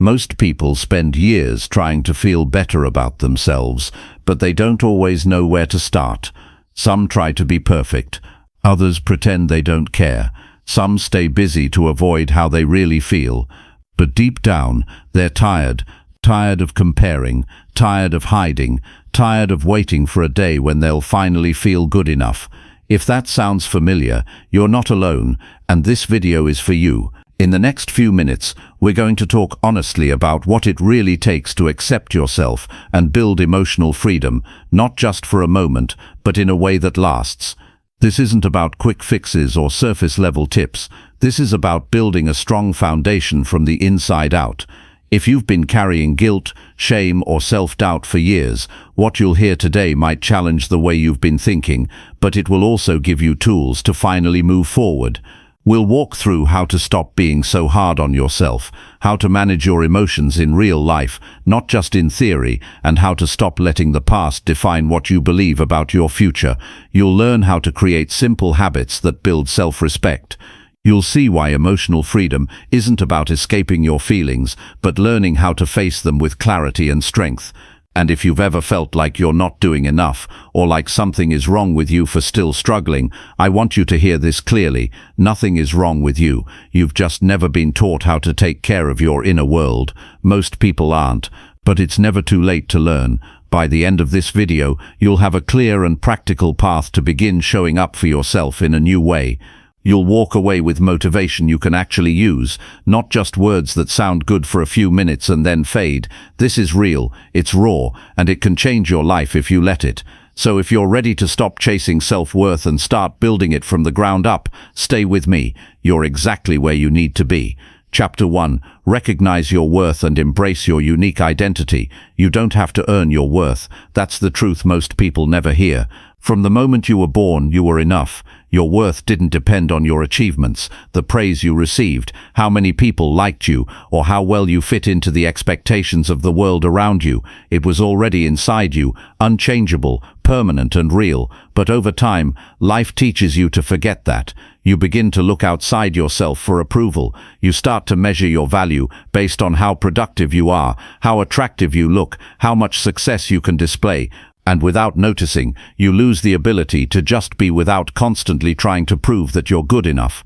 Most people spend years trying to feel better about themselves, but they don't always know where to start. Some try to be perfect. Others pretend they don't care. Some stay busy to avoid how they really feel. But deep down, they're tired of comparing, tired of hiding, tired of waiting for a day when they'll finally feel good enough. If that sounds familiar, you're not alone, and this video is for you. In the next few minutes, we're going to talk honestly about what it really takes to accept yourself and build emotional freedom, not just for a moment, but in a way that lasts. This isn't about quick fixes or surface-level tips. This is about building a strong foundation from the inside out. If you've been carrying guilt, shame, or self-doubt for years, what you'll hear today might challenge the way you've been thinking, but it will also give you tools to finally move forward. We'll walk through how to stop being so hard on yourself, how to manage your emotions in real life, not just in theory, and how to stop letting the past define what you believe about your future. You'll learn how to create simple habits that build self-respect. You'll see why emotional freedom isn't about escaping your feelings, but learning how to face them with clarity and strength. And if you've ever felt like you're not doing enough, or like something is wrong with you for still struggling, I want you to hear this clearly. Nothing is wrong with you. You've just never been taught how to take care of your inner world. Most people aren't, but it's never too late to learn. By the end of this video, you'll have a clear and practical path to begin showing up for yourself in a new way. You'll walk away with motivation you can actually use, not just words that sound good for a few minutes and then fade. This is real, it's raw, and it can change your life if you let it. So if you're ready to stop chasing self-worth and start building it from the ground up, stay with me. You're exactly where you need to be. Chapter 1. Recognize your worth and embrace your unique identity. You don't have to earn your worth. That's the truth most people never hear. From the moment you were born, you were enough. Your worth didn't depend on your achievements, the praise you received, how many people liked you, or how well you fit into the expectations of the world around you. It was already inside you, unchangeable, permanent and real. But over time, life teaches you to forget that. You begin to look outside yourself for approval. You start to measure your value based on how productive you are, how attractive you look, how much success you can display. And without noticing, you lose the ability to just be without constantly trying to prove that you're good enough.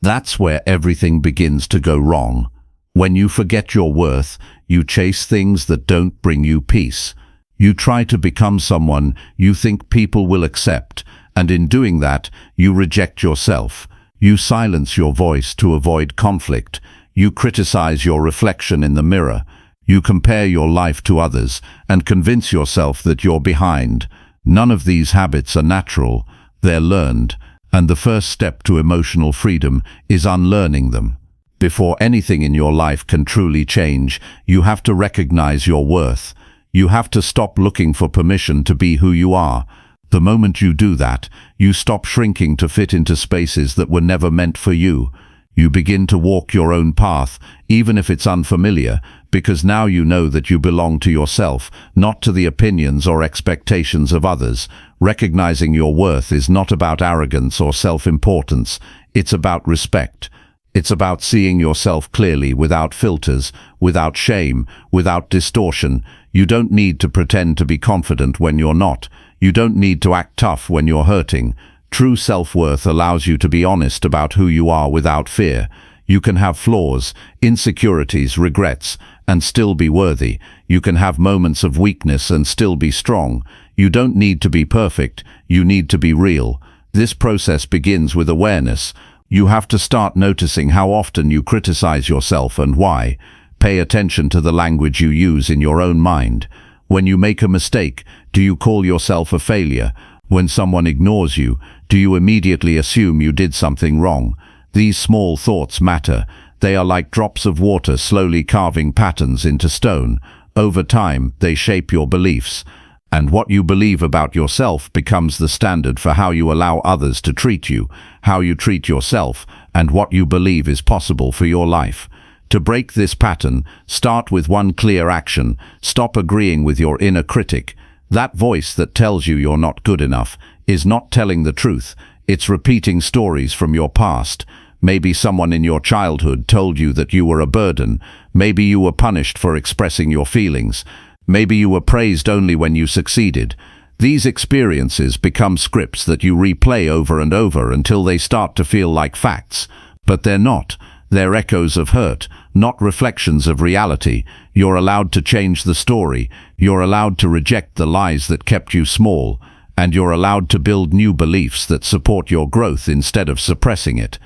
That's where everything begins to go wrong. When you forget your worth, you chase things that don't bring you peace. You try to become someone you think people will accept, and in doing that, you reject yourself. You silence your voice to avoid conflict. You criticize your reflection in the mirror. You compare your life to others and convince yourself that you're behind. None of these habits are natural, they're learned, and the first step to emotional freedom is unlearning them. Before anything in your life can truly change, you have to recognize your worth. You have to stop looking for permission to be who you are. The moment you do that, you stop shrinking to fit into spaces that were never meant for you. You begin to walk your own path, even if it's unfamiliar, because now you know that you belong to yourself, not to the opinions or expectations of others. Recognizing your worth is not about arrogance or self-importance. It's about respect. It's about seeing yourself clearly, without filters, without shame, without distortion. You don't need to pretend to be confident when you're not. You don't need to act tough when you're hurting. True self-worth allows you to be honest about who you are without fear. You can have flaws, insecurities, regrets, and still be worthy. You can have moments of weakness and still be strong. You don't need to be perfect, you need to be real. This process begins with awareness. You have to start noticing how often you criticize yourself and why. Pay attention to the language you use in your own mind. When you make a mistake, do you call yourself a failure? When someone ignores you, do you immediately assume you did something wrong? These small thoughts matter. They are like drops of water slowly carving patterns into stone. Over time, they shape your beliefs. And what you believe about yourself becomes the standard for how you allow others to treat you, how you treat yourself, and what you believe is possible for your life. To break this pattern, start with one clear action. Stop agreeing with your inner critic. That voice that tells you you're not good enough is not telling the truth. It's repeating stories from your past. Maybe someone in your childhood told you that you were a burden. Maybe you were punished for expressing your feelings. Maybe you were praised only when you succeeded. These experiences become scripts that you replay over and over until they start to feel like facts. But they're not. They're echoes of hurt, not reflections of reality. You're allowed to change the story. You're allowed to reject the lies that kept you small. And you're allowed to build new beliefs that support your growth instead of suppressing it.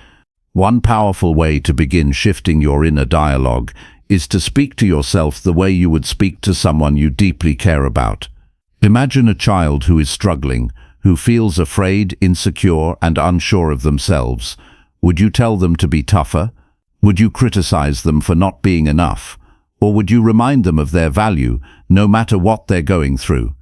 One powerful way to begin shifting your inner dialogue is to speak to yourself the way you would speak to someone you deeply care about. Imagine a child who is struggling, who feels afraid, insecure, and unsure of themselves. Would you tell them to be tougher? Would you criticize them for not being enough? Or would you remind them of their value, no matter what they're going through?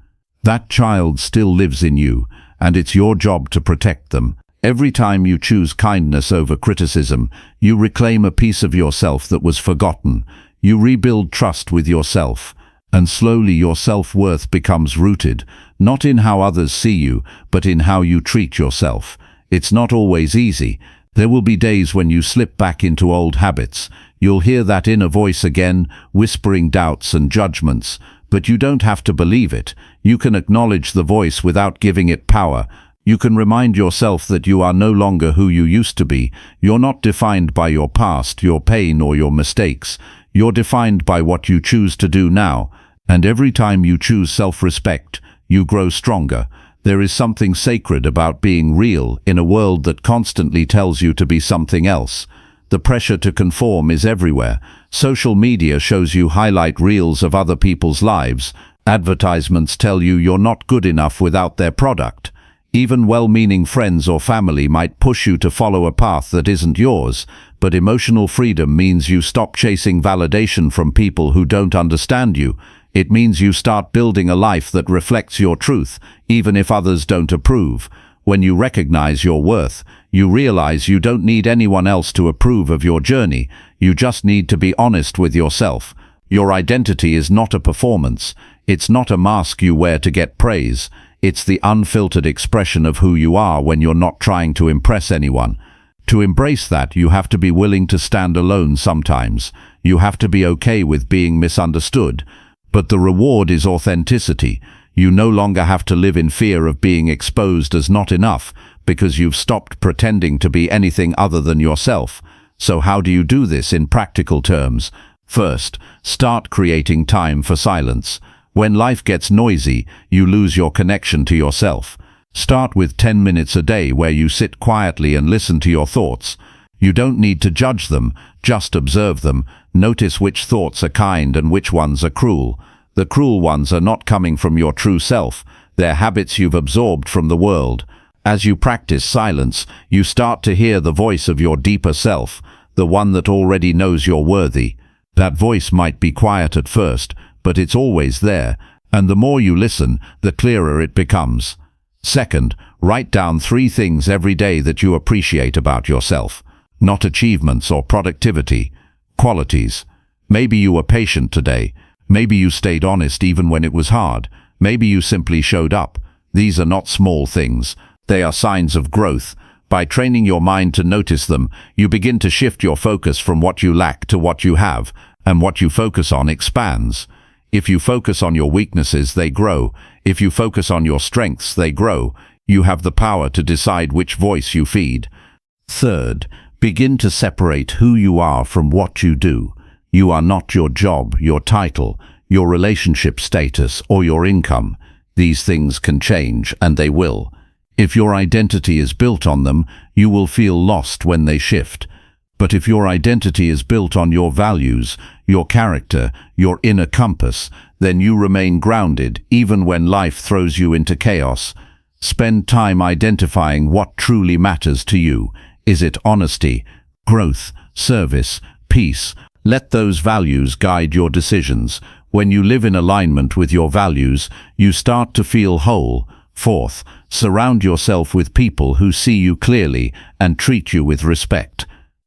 That child still lives in you, and it's your job to protect them. Every time you choose kindness over criticism, you reclaim a piece of yourself that was forgotten. You rebuild trust with yourself. And slowly your self-worth becomes rooted, not in how others see you, but in how you treat yourself. It's not always easy. There will be days when you slip back into old habits. You'll hear that inner voice again, whispering doubts and judgments. But you don't have to believe it. You can acknowledge the voice without giving it power. You can remind yourself that you are no longer who you used to be. You're not defined by your past, your pain, or your mistakes. You're defined by what you choose to do now. And every time you choose self-respect, you grow stronger. There is something sacred about being real in a world that constantly tells you to be something else. The pressure to conform is everywhere. Social media shows you highlight reels of other people's lives. Advertisements tell you you're not good enough without their product. Even well-meaning friends or family might push you to follow a path that isn't yours. But emotional freedom means you stop chasing validation from people who don't understand you. It means you start building a life that reflects your truth, even if others don't approve. When you recognize your worth, you realize you don't need anyone else to approve of your journey. You just need to be honest with yourself. Your identity is not a performance. It's not a mask you wear to get praise. It's the unfiltered expression of who you are when you're not trying to impress anyone. To embrace that, you have to be willing to stand alone sometimes. You have to be okay with being misunderstood. But the reward is authenticity. You no longer have to live in fear of being exposed as not enough, because you've stopped pretending to be anything other than yourself. So how do you do this in practical terms? First, start creating time for silence. When life gets noisy, you lose your connection to yourself. Start with 10 minutes a day where you sit quietly and listen to your thoughts. You don't need to judge them, just observe them. Notice which thoughts are kind and which ones are cruel. The cruel ones are not coming from your true self. They're habits you've absorbed from the world. As you practice silence, you start to hear the voice of your deeper self, the one that already knows you're worthy. That voice might be quiet at first, but it's always there, and the more you listen, the clearer it becomes. Second, write down 3 things every day that you appreciate about yourself. Not achievements or productivity, qualities. Maybe you were patient today. Maybe you stayed honest even when it was hard. Maybe you simply showed up. These are not small things. They are signs of growth. By training your mind to notice them, you begin to shift your focus from what you lack to what you have, and what you focus on expands. If you focus on your weaknesses, they grow. If you focus on your strengths, they grow. You have the power to decide which voice you feed. Third, begin to separate who you are from what you do. You are not your job, your title, your relationship status, or your income. These things can change, and they will. If your identity is built on them, you will feel lost when they shift. But if your identity is built on your values, your character, your inner compass, then you remain grounded even when life throws you into chaos. Spend time identifying what truly matters to you. Is it honesty, growth, service, peace? Let those values guide your decisions. When you live in alignment with your values, you start to feel whole. Fourth, surround yourself with people who see you clearly and treat you with respect.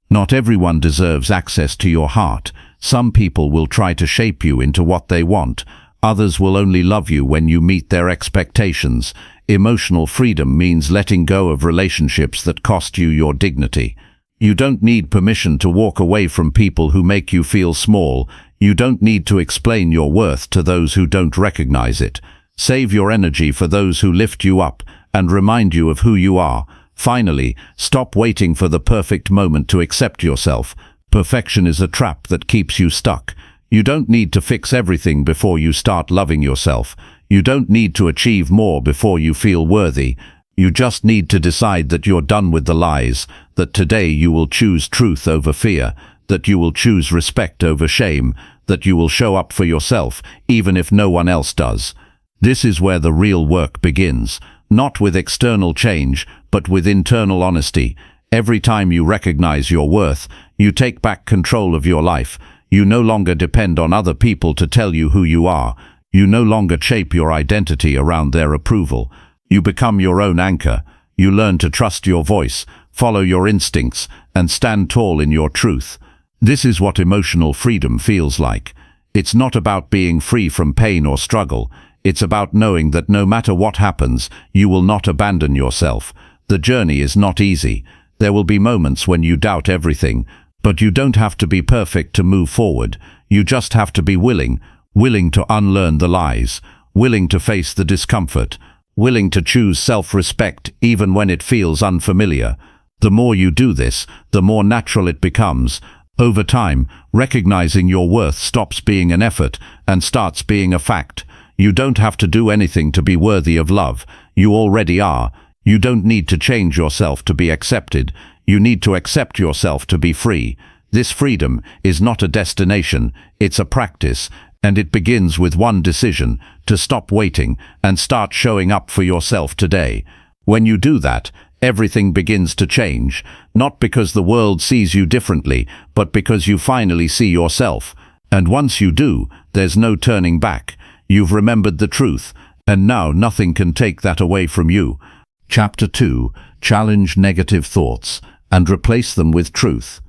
Not everyone deserves access to your heart. Some people will try to shape you into what they want. Others will only love you when you meet their expectations. Emotional freedom means letting go of relationships that cost you your dignity. You don't need permission to walk away from people who make you feel small. You don't need to explain your worth to those who don't recognize it. Save your energy for those who lift you up and remind you of who you are. Finally, stop waiting for the perfect moment to accept yourself. Perfection is a trap that keeps you stuck. You don't need to fix everything before you start loving yourself. You don't need to achieve more before you feel worthy. You just need to decide that you're done with the lies, that today you will choose truth over fear, that you will choose respect over shame, that you will show up for yourself, even if no one else does. This is where the real work begins, not with external change, but with internal honesty. Every time you recognize your worth, you take back control of your life. You no longer depend on other people to tell you who you are. You no longer shape your identity around their approval. You become your own anchor. You learn to trust your voice, follow your instincts, and stand tall in your truth. This is what emotional freedom feels like. It's not about being free from pain or struggle. It's about knowing that no matter what happens, you will not abandon yourself. The journey is not easy. There will be moments when you doubt everything, but you don't have to be perfect to move forward. You just have to be willing to unlearn the lies, willing to face the discomfort, willing to choose self-respect even when it feels unfamiliar. The more you do this, the more natural it becomes. Over time, recognizing your worth stops being an effort and starts being a fact. You don't have to do anything to be worthy of love. You already are. You don't need to change yourself to be accepted. You need to accept yourself to be free. This freedom is not a destination, it's a practice, and it begins with one decision: to stop waiting and start showing up for yourself today. When you do that, everything begins to change, not because the world sees you differently, but because you finally see yourself. And once you do, there's no turning back. You've remembered the truth, and now nothing can take that away from you. Chapter 2. Challenge negative thoughts and replace them with truth.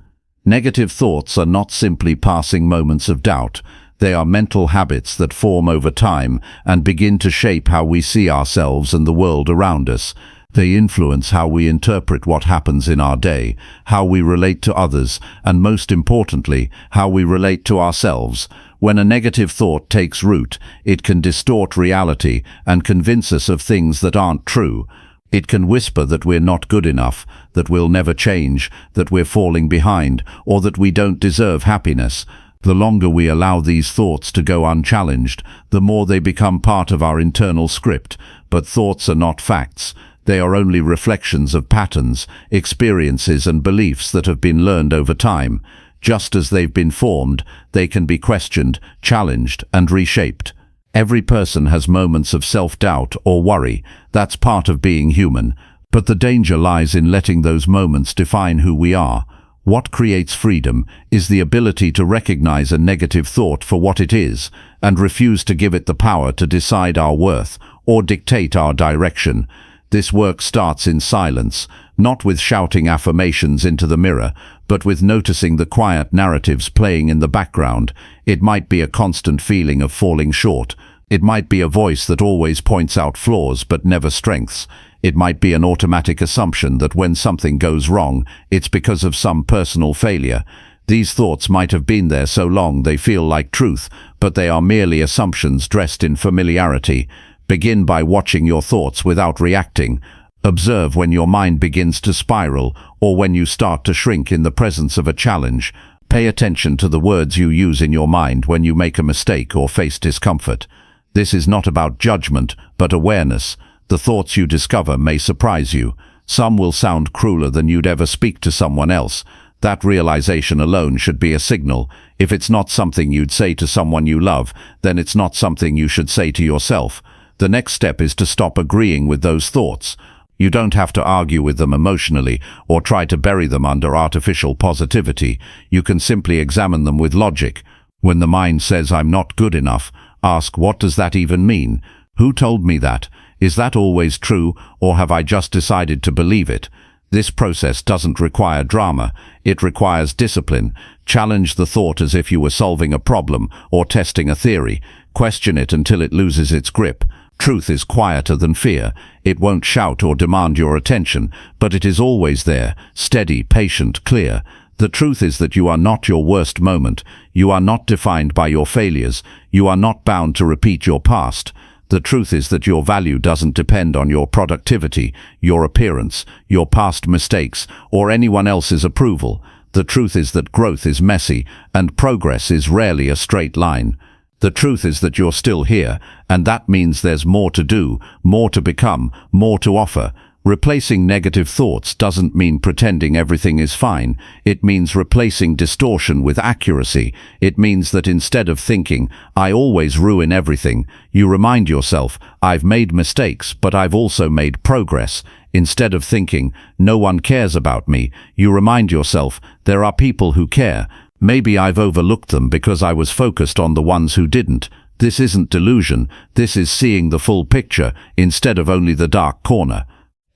Negative thoughts are not simply passing moments of doubt. They are mental habits that form over time and begin to shape how we see ourselves and the world around us. They influence how we interpret what happens in our day, how we relate to others, and most importantly, how we relate to ourselves. When a negative thought takes root, it can distort reality and convince us of things that aren't true. It can whisper that we're not good enough, that we'll never change, that we're falling behind, or that we don't deserve happiness. The longer we allow these thoughts to go unchallenged, the more they become part of our internal script. But thoughts are not facts. They are only reflections of patterns, experiences, and beliefs that have been learned over time. Just as they've been formed, they can be questioned, challenged, and reshaped. Every person has moments of self-doubt or worry. That's part of being human. But the danger lies in letting those moments define who we are. What creates freedom is the ability to recognize a negative thought for what it is and refuse to give it the power to decide our worth or dictate our direction. This work starts in silence, not with shouting affirmations into the mirror, but with noticing the quiet narratives playing in the background. It might be a constant feeling of falling short. It might be a voice that always points out flaws but never strengths. It might be an automatic assumption that when something goes wrong, it's because of some personal failure. These thoughts might have been there so long they feel like truth, but they are merely assumptions dressed in familiarity. Begin by watching your thoughts without reacting. Observe when your mind begins to spiral or when you start to shrink in the presence of a challenge. Pay attention to the words you use in your mind when you make a mistake or face discomfort. This is not about judgment, but awareness. The thoughts you discover may surprise you. Some will sound crueler than you'd ever speak to someone else. That realization alone should be a signal. If it's not something you'd say to someone you love, then it's not something you should say to yourself. The next step is to stop agreeing with those thoughts. You don't have to argue with them emotionally or try to bury them under artificial positivity. You can simply examine them with logic. When the mind says, "I'm not good enough," ask, what does that even mean? Who told me that? Is that always true, or have I just decided to believe it? This process doesn't require drama. It requires discipline. Challenge the thought as if you were solving a problem or testing a theory. Question it until it loses its grip. Truth is quieter than fear. It won't shout or demand your attention, but it is always there, steady, patient, clear. The truth is that you are not your worst moment. You are not defined by your failures. You are not bound to repeat your past. The truth is that your value doesn't depend on your productivity, your appearance, your past mistakes, or anyone else's approval. The truth is that growth is messy, and progress is rarely a straight line. The truth is that you're still here, and that means there's more to do, more to become, more to offer. Replacing negative thoughts doesn't mean pretending everything is fine. It means replacing distortion with accuracy. It means that instead of thinking, "I always ruin everything," you remind yourself, "I've made mistakes, but I've also made progress." Instead of thinking, "No one cares about me," you remind yourself, "There are people who care. Maybe I've overlooked them because I was focused on the ones who didn't." This isn't delusion. This is seeing the full picture instead of only the dark corner.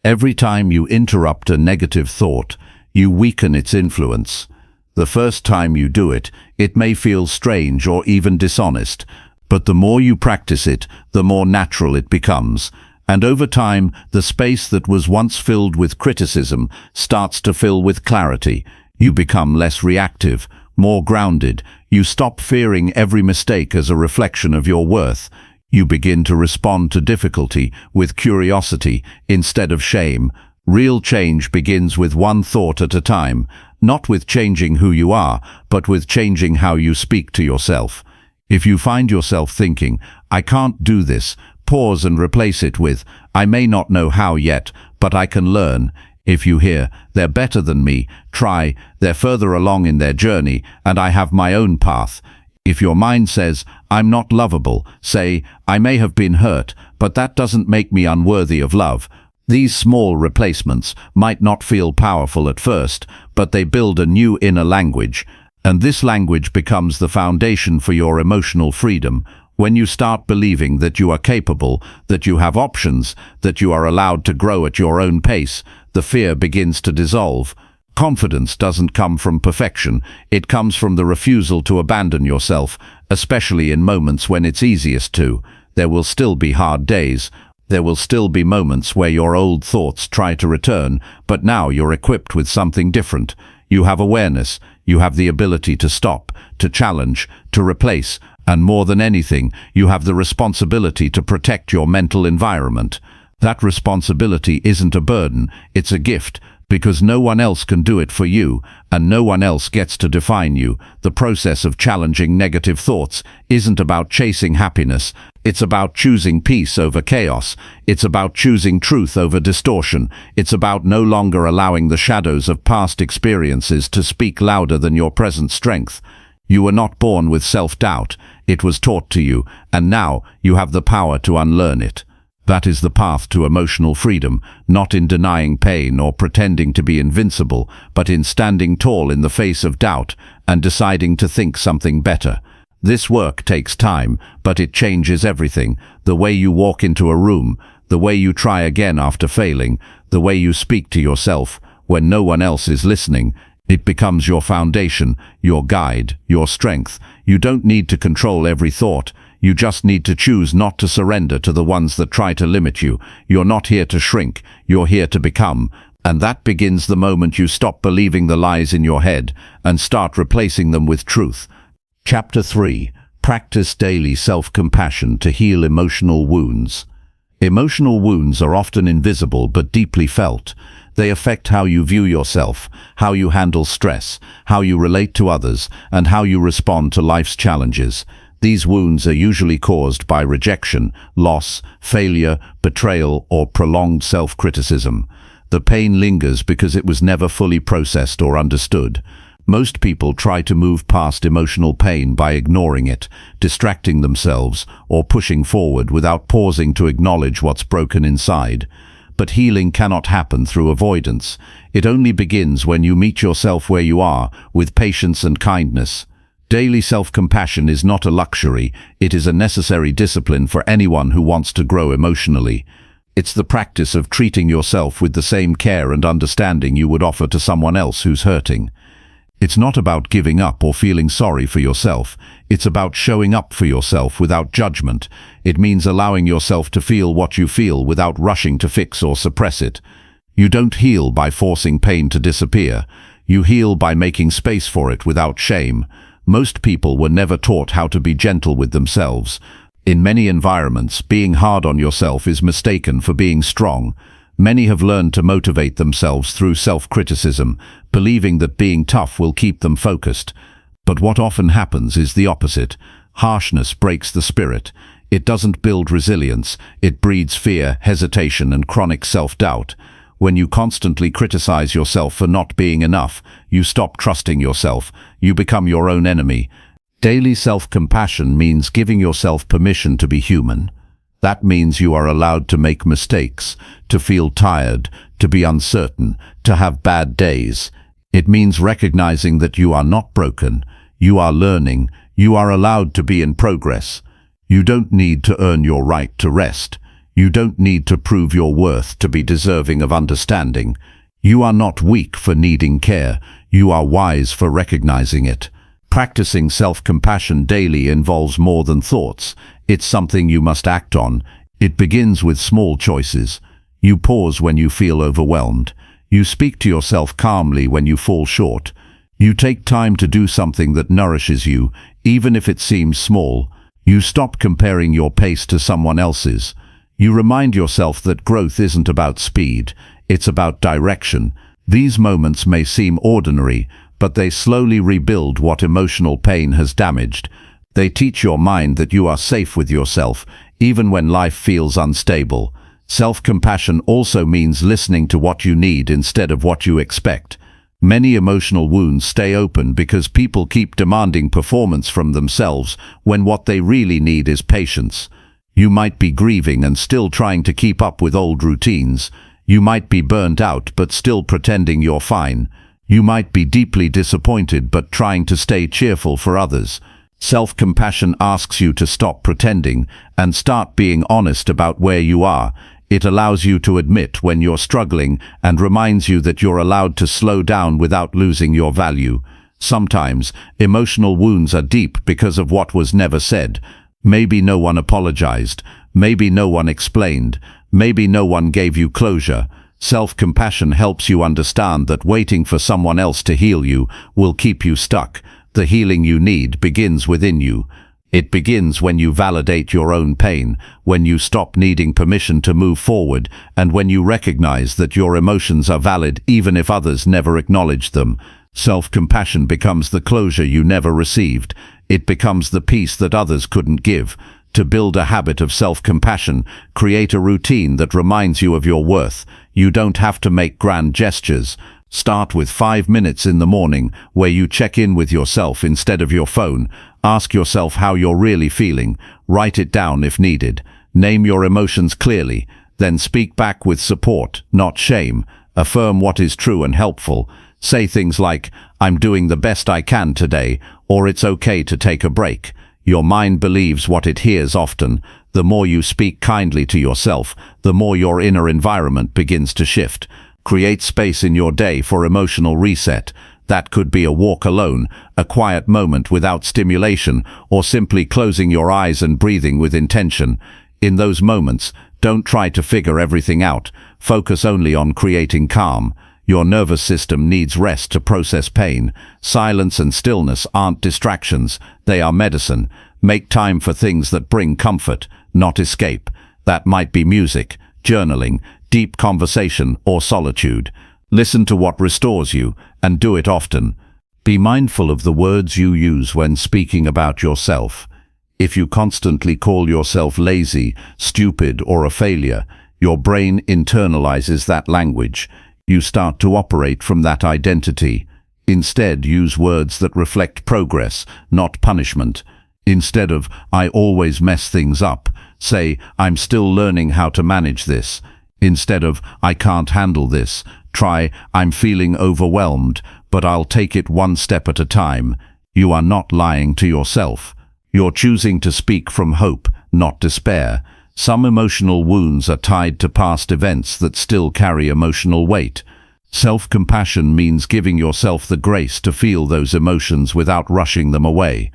Every time you interrupt a negative thought, you weaken its influence. The first time you do it, it may feel strange or even dishonest, but the more you practice it, the more natural it becomes. And over time, the space that was once filled with criticism starts to fill with clarity. You become less reactive, more grounded. You stop fearing every mistake as a reflection of your worth. You begin to respond to difficulty with curiosity instead of shame. Real change begins with one thought at a time, not with changing who you are, but with changing how you speak to yourself. If you find yourself thinking, "I can't do this," pause and replace it with, "I may not know how yet, but I can learn." If you hear, "They're better than me," try, "They're further along in their journey, and I have my own path." If your mind says, "I'm not lovable," say, "I may have been hurt, but that doesn't make me unworthy of love." These small replacements might not feel powerful at first, but they build a new inner language, and this language becomes the foundation for your emotional freedom. When you start believing that you are capable, that you have options, that you are allowed to grow at your own pace, the fear begins to dissolve. Confidence doesn't come from perfection. It comes from the refusal to abandon yourself, especially in moments when it's easiest to. There will still be hard days. There will still be moments where your old thoughts try to return, but now you're equipped with something different. You have awareness. You have the ability to stop, to challenge, to replace, and more than anything, you have the responsibility to protect your mental environment. That responsibility isn't a burden, it's a gift. Because no one else can do it for you, and no one else gets to define you. The process of challenging negative thoughts isn't about chasing happiness. It's about choosing peace over chaos. It's about choosing truth over distortion. It's about no longer allowing the shadows of past experiences to speak louder than your present strength. You were not born with self-doubt. It was taught to you, and now you have the power to unlearn it. That is the path to emotional freedom, not in denying pain or pretending to be invincible, but in standing tall in the face of doubt and deciding to think something better. This work takes time, but it changes everything. The way you walk into a room, the way you try again after failing, the way you speak to yourself when no one else is listening. It becomes your foundation, your guide, your strength. You don't need to control every thought. You just need to choose not to surrender to the ones that try to limit you. You're not here to shrink, you're here to become. And that begins the moment you stop believing the lies in your head and start replacing them with truth. Chapter 3. Practice daily self-compassion to heal emotional wounds. Emotional wounds are often invisible but deeply felt. They affect how you view yourself, how you handle stress, how you relate to others, and how you respond to life's challenges. These wounds are usually caused by rejection, loss, failure, betrayal, or prolonged self-criticism. The pain lingers because it was never fully processed or understood. Most people try to move past emotional pain by ignoring it, distracting themselves, or pushing forward without pausing to acknowledge what's broken inside. But healing cannot happen through avoidance. It only begins when you meet yourself where you are, with patience and kindness. Daily self-compassion is not a luxury, it is a necessary discipline for anyone who wants to grow emotionally. It's the practice of treating yourself with the same care and understanding you would offer to someone else who's hurting. It's not about giving up or feeling sorry for yourself. It's about showing up for yourself without judgment. It means allowing yourself to feel what you feel without rushing to fix or suppress it. You don't heal by forcing pain to disappear. You heal by making space for it without shame. Most people were never taught how to be gentle with themselves. In many environments, being hard on yourself is mistaken for being strong. Many have learned to motivate themselves through self-criticism, believing that being tough will keep them focused. But what often happens is the opposite. Harshness breaks the spirit. It doesn't build resilience. It breeds fear, hesitation, and chronic self-doubt. When you constantly criticize yourself for not being enough, you stop trusting yourself. You become your own enemy. Daily self-compassion means giving yourself permission to be human. That means you are allowed to make mistakes, to feel tired, to be uncertain, to have bad days. It means recognizing that you are not broken. You are learning. You are allowed to be in progress. You don't need to earn your right to rest. You don't need to prove your worth to be deserving of understanding. You are not weak for needing care. You are wise for recognizing it. Practicing self-compassion daily involves more than thoughts. It's something you must act on. It begins with small choices. You pause when you feel overwhelmed. You speak to yourself calmly when you fall short. You take time to do something that nourishes you, even if it seems small. You stop comparing your pace to someone else's. You remind yourself that growth isn't about speed, it's about direction. These moments may seem ordinary, but they slowly rebuild what emotional pain has damaged. They teach your mind that you are safe with yourself, even when life feels unstable. Self-compassion also means listening to what you need instead of what you expect. Many emotional wounds stay open because people keep demanding performance from themselves when what they really need is patience. You might be grieving and still trying to keep up with old routines. You might be burnt out but still pretending you're fine. You might be deeply disappointed but trying to stay cheerful for others. Self-compassion asks you to stop pretending and start being honest about where you are. It allows you to admit when you're struggling and reminds you that you're allowed to slow down without losing your value. Sometimes, emotional wounds are deep because of what was never said. Maybe no one apologized. Maybe no one explained. Maybe no one gave you closure. Self-compassion helps you understand that waiting for someone else to heal you will keep you stuck. The healing you need begins within you. It begins when you validate your own pain, when you stop needing permission to move forward, and when you recognize that your emotions are valid even if others never acknowledge them. Self-compassion becomes the closure you never received. It becomes the peace that others couldn't give. To build a habit of self-compassion, create a routine that reminds you of your worth. You don't have to make grand gestures. Start with 5 minutes in the morning where you check in with yourself instead of your phone. Ask yourself how you're really feeling. Write it down if needed. Name your emotions clearly. Then speak back with support, not shame. Affirm what is true and helpful. Say things like, "I'm doing the best I can today," or "It's okay to take a break." Your mind believes what it hears often. The more you speak kindly to yourself, the more your inner environment begins to shift. Create space in your day for emotional reset. That could be a walk alone, a quiet moment without stimulation, or simply closing your eyes and breathing with intention. In those moments, don't try to figure everything out. Focus only on creating calm. Your nervous system needs rest to process pain. Silence and stillness aren't distractions, they are medicine. Make time for things that bring comfort, not escape. That might be music, journaling, deep conversation, or solitude. Listen to what restores you, and do it often. Be mindful of the words you use when speaking about yourself. If you constantly call yourself lazy, stupid, or a failure, your brain internalizes that language. You start to operate from that identity. Instead, use words that reflect progress, not punishment. Instead of, "I always mess things up," say, "I'm still learning how to manage this." Instead of, "I can't handle this," try, "I'm feeling overwhelmed, but I'll take it one step at a time." You are not lying to yourself. You're choosing to speak from hope, not despair. Some emotional wounds are tied to past events that still carry emotional weight. Self-compassion means giving yourself the grace to feel those emotions without rushing them away.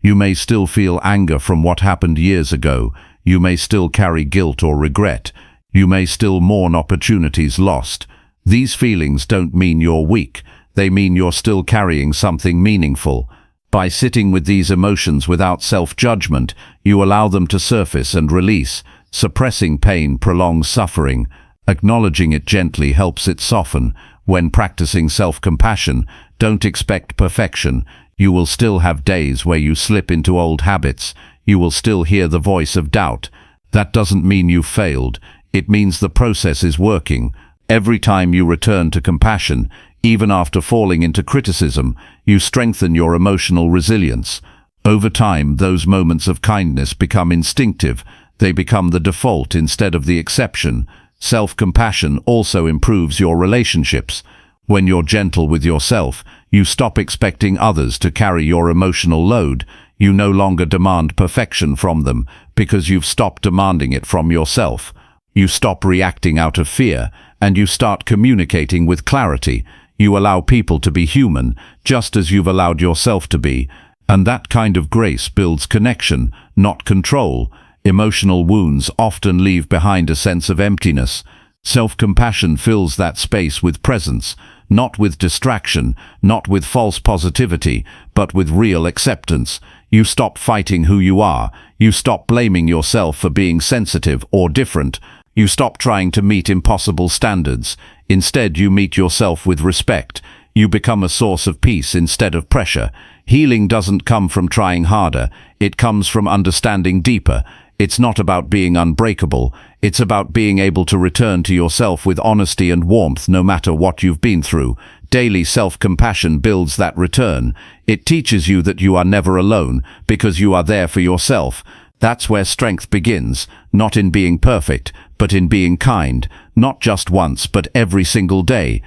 You may still feel anger from what happened years ago. You may still carry guilt or regret. You may still mourn opportunities lost. These feelings don't mean you're weak. They mean you're still carrying something meaningful. By sitting with these emotions without self-judgment, you allow them to surface and release. Suppressing pain prolongs suffering. Acknowledging it gently helps it soften. When practicing self-compassion, don't expect perfection. You will still have days where you slip into old habits. You will still hear the voice of doubt. That doesn't mean you've failed. It means the process is working. Every time you return to compassion, even after falling into criticism, you strengthen your emotional resilience. Over time, those moments of kindness become instinctive. They become the default instead of the exception. Self-compassion also improves your relationships. When you're gentle with yourself, you stop expecting others to carry your emotional load. You no longer demand perfection from them because you've stopped demanding it from yourself. You stop reacting out of fear, and you start communicating with clarity. You allow people to be human, just as you've allowed yourself to be. And that kind of grace builds connection, not control. Emotional wounds often leave behind a sense of emptiness. Self-compassion fills that space with presence, not with distraction, not with false positivity, but with real acceptance. You stop fighting who you are. You stop blaming yourself for being sensitive or different. You stop trying to meet impossible standards. Instead, you meet yourself with respect. You become a source of peace instead of pressure. Healing doesn't come from trying harder. It comes from understanding deeper. It's not about being unbreakable. It's about being able to return to yourself with honesty and warmth no matter what you've been through. Daily self-compassion builds that return. It teaches you that you are never alone because you are there for yourself. That's where strength begins, not in being perfect, but in being kind, not just once, but every single day.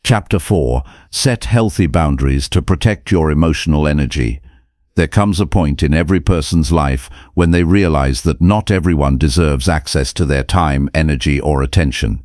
Chapter 4. Set healthy boundaries to protect your emotional energy. There comes a point in every person's life when they realize that not everyone deserves access to their time, energy, or attention.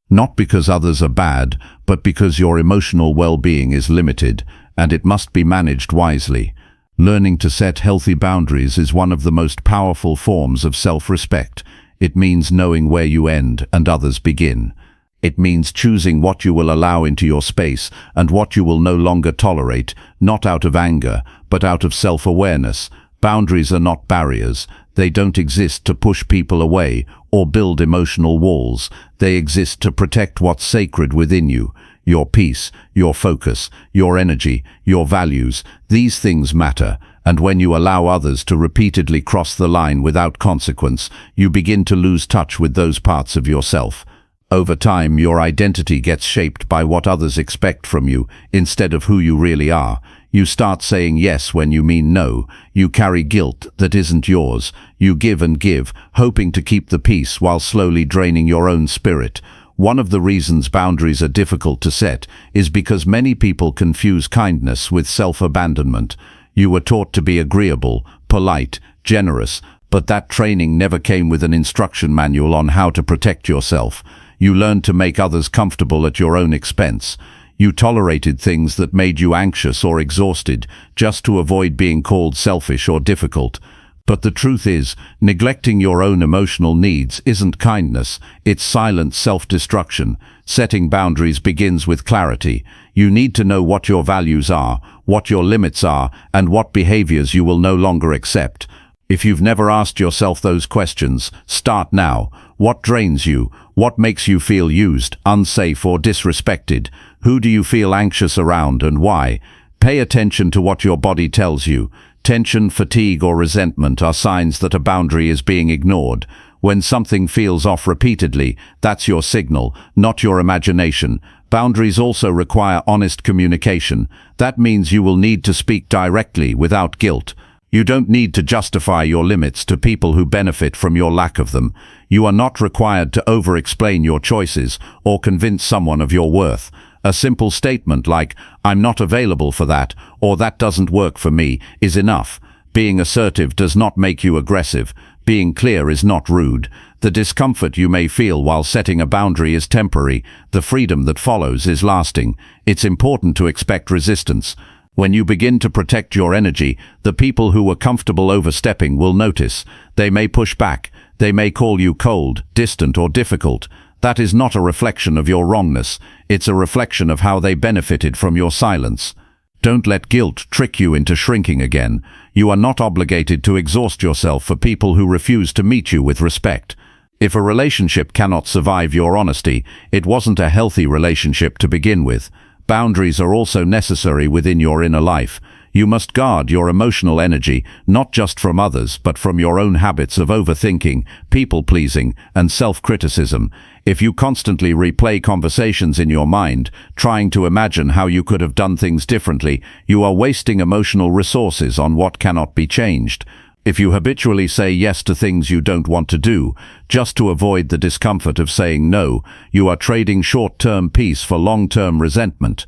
Not because others are bad, but because your emotional well-being is limited, and it must be managed wisely. Learning to set healthy boundaries is one of the most powerful forms of self-respect. It means knowing where you end and others begin. It means choosing what you will allow into your space and what you will no longer tolerate, not out of anger, but out of self-awareness. Boundaries are not barriers. They don't exist to push people away or build emotional walls. They exist to protect what's sacred within you. Your peace, your focus, your energy, your values. These things matter. And when you allow others to repeatedly cross the line without consequence, you begin to lose touch with those parts of yourself. Over time, your identity gets shaped by what others expect from you instead of who you really are. You start saying yes when you mean no. You carry guilt that isn't yours. You give and give, hoping to keep the peace while slowly draining your own spirit. One of the reasons boundaries are difficult to set is because many people confuse kindness with self-abandonment. You were taught to be agreeable, polite, generous, but that training never came with an instruction manual on how to protect yourself. You learned to make others comfortable at your own expense. You tolerated things that made you anxious or exhausted just to avoid being called selfish or difficult. But the truth is, neglecting your own emotional needs isn't kindness, it's silent self-destruction. Setting boundaries begins with clarity. You need to know what your values are, what your limits are, and what behaviors you will no longer accept. If you've never asked yourself those questions, start now. What drains you? What makes you feel used, unsafe, or disrespected? Who do you feel anxious around and why? Pay attention to what your body tells you. Tension, fatigue, or resentment are signs that a boundary is being ignored. When something feels off repeatedly, that's your signal, not your imagination. Boundaries also require honest communication. That means you will need to speak directly without guilt. You don't need to justify your limits to people who benefit from your lack of them. You are not required to over-explain your choices or convince someone of your worth. A simple statement like, "I'm not available for that," or "that doesn't work for me," is enough. Being assertive does not make you aggressive. Being clear is not rude. The discomfort you may feel while setting a boundary is temporary. The freedom that follows is lasting. It's important to expect resistance. When you begin to protect your energy, the people who were comfortable overstepping will notice. They may push back. They may call you cold, distant, or difficult. That is not a reflection of your wrongness. It's a reflection of how they benefited from your silence. Don't let guilt trick you into shrinking again. You are not obligated to exhaust yourself for people who refuse to meet you with respect. If a relationship cannot survive your honesty, it wasn't a healthy relationship to begin with. Boundaries are also necessary within your inner life. You must guard your emotional energy, not just from others, but from your own habits of overthinking, people-pleasing, and self-criticism. If you constantly replay conversations in your mind, trying to imagine how you could have done things differently, you are wasting emotional resources on what cannot be changed. If you habitually say yes to things you don't want to do, just to avoid the discomfort of saying no, you are trading short-term peace for long-term resentment.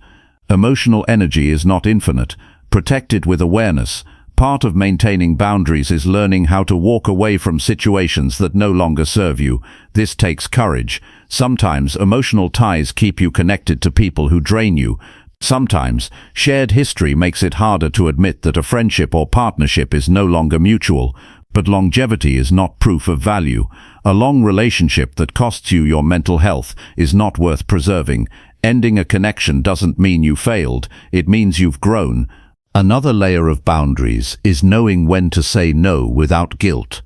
Emotional energy is not infinite. Protect it with awareness. Part of maintaining boundaries is learning how to walk away from situations that no longer serve you. This takes courage. Sometimes emotional ties keep you connected to people who drain you. Sometimes shared history makes it harder to admit that a friendship or partnership is no longer mutual. But longevity is not proof of value. A long relationship that costs you your mental health is not worth preserving. Ending a connection doesn't mean you failed. It means you've grown. Another layer of boundaries is knowing when to say no without guilt.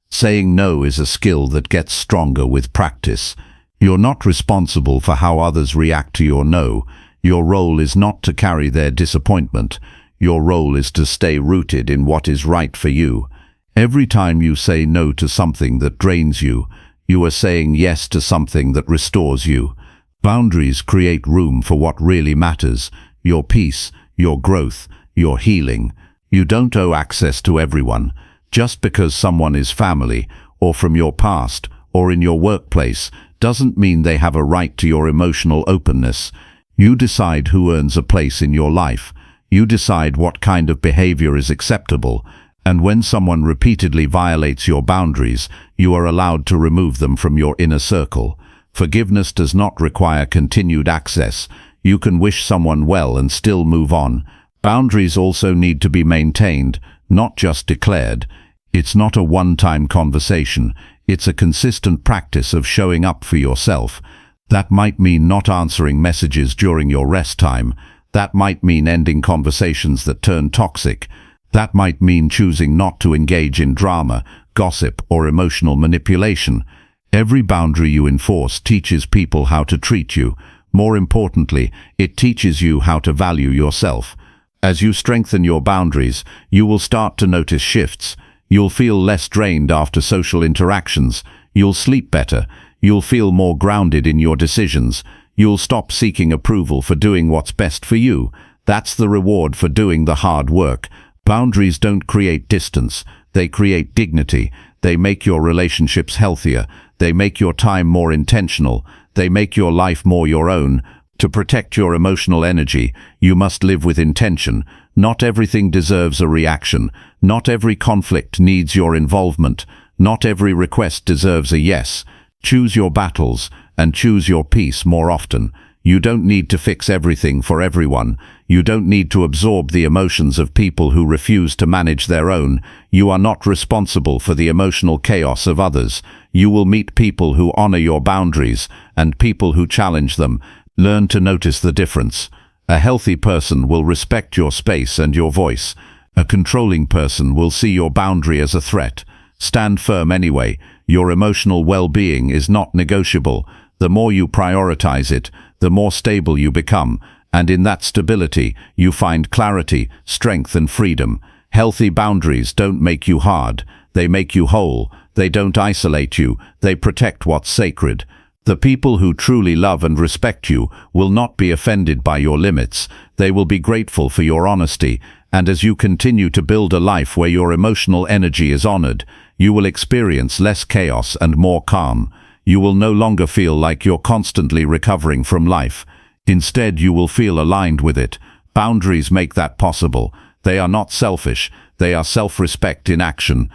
Saying no is a skill that gets stronger with practice. You're not responsible for how others react to your no. Your role is not to carry their disappointment. Your role is to stay rooted in what is right for you. Every time you say no to something that drains you, you are saying yes to something that restores you. Boundaries create room for what really matters: your peace, your growth, your healing. You don't owe access to everyone. Just because someone is family, or from your past, or in your workplace, doesn't mean they have a right to your emotional openness. You decide who earns a place in your life. You decide what kind of behavior is acceptable. And when someone repeatedly violates your boundaries, you are allowed to remove them from your inner circle. Forgiveness does not require continued access. You can wish someone well and still move on. Boundaries also need to be maintained, not just declared. It's not a one-time conversation. It's a consistent practice of showing up for yourself. That might mean not answering messages during your rest time. That might mean ending conversations that turn toxic. That might mean choosing not to engage in drama, gossip, or emotional manipulation. Every boundary you enforce teaches people how to treat you. More importantly, it teaches you how to value yourself. As you strengthen your boundaries, you will start to notice shifts. You'll feel less drained after social interactions. You'll sleep better. You'll feel more grounded in your decisions. You'll stop seeking approval for doing what's best for you. That's the reward for doing the hard work. Boundaries don't create distance. They create dignity. They make your relationships healthier. They make your time more intentional. They make your life more your own. To protect your emotional energy, you must live with intention. Not everything deserves a reaction. Not every conflict needs your involvement. Not every request deserves a yes. Choose your battles and choose your peace more often. You don't need to fix everything for everyone. You don't need to absorb the emotions of people who refuse to manage their own. You are not responsible for the emotional chaos of others. You will meet people who honor your boundaries and people who challenge them. Learn to notice the difference. A healthy person will respect your space and your voice. A controlling person will see your boundary as a threat. Stand firm anyway. Your emotional well-being is not negotiable. The more you prioritize it, the more stable you become, and in that stability, you find clarity, strength, and freedom. Healthy boundaries don't make you hard. They make you whole. They don't isolate you. They protect what's sacred. The people who truly love and respect you will not be offended by your limits. They will be grateful for your honesty. And as you continue to build a life where your emotional energy is honored, you will experience less chaos and more calm. You will no longer feel like you're constantly recovering from life. Instead, you will feel aligned with it. Boundaries make that possible. They are not selfish. They are self-respect in action.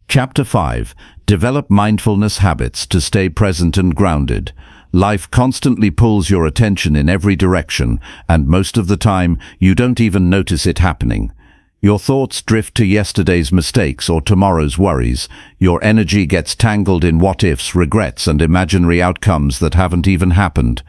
Chapter 5. Develop mindfulness habits to stay present and grounded. Life constantly pulls your attention in every direction, and most of the time, you don't even notice it happening. Your thoughts drift to yesterday's mistakes or tomorrow's worries. Your energy gets tangled in what-ifs, regrets, and imaginary outcomes that haven't even happened.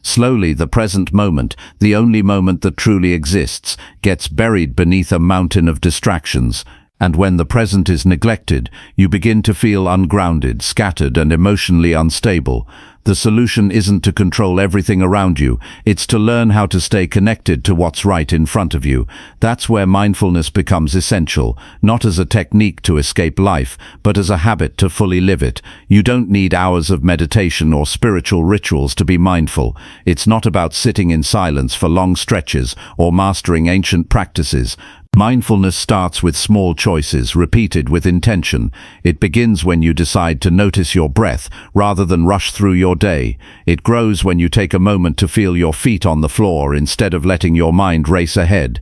Slowly, the present moment, the only moment that truly exists, gets buried beneath a mountain of distractions. And when the present is neglected, you begin to feel ungrounded, scattered, and emotionally unstable. The solution isn't to control everything around you, it's to learn how to stay connected to what's right in front of you. That's where mindfulness becomes essential, not as a technique to escape life, but as a habit to fully live it. You don't need hours of meditation or spiritual rituals to be mindful. It's not about sitting in silence for long stretches or mastering ancient practices. Mindfulness starts with small choices, repeated with intention. It begins when you decide to notice your breath, rather than rush through your day. It grows when you take a moment to feel your feet on the floor, instead of letting your mind race ahead.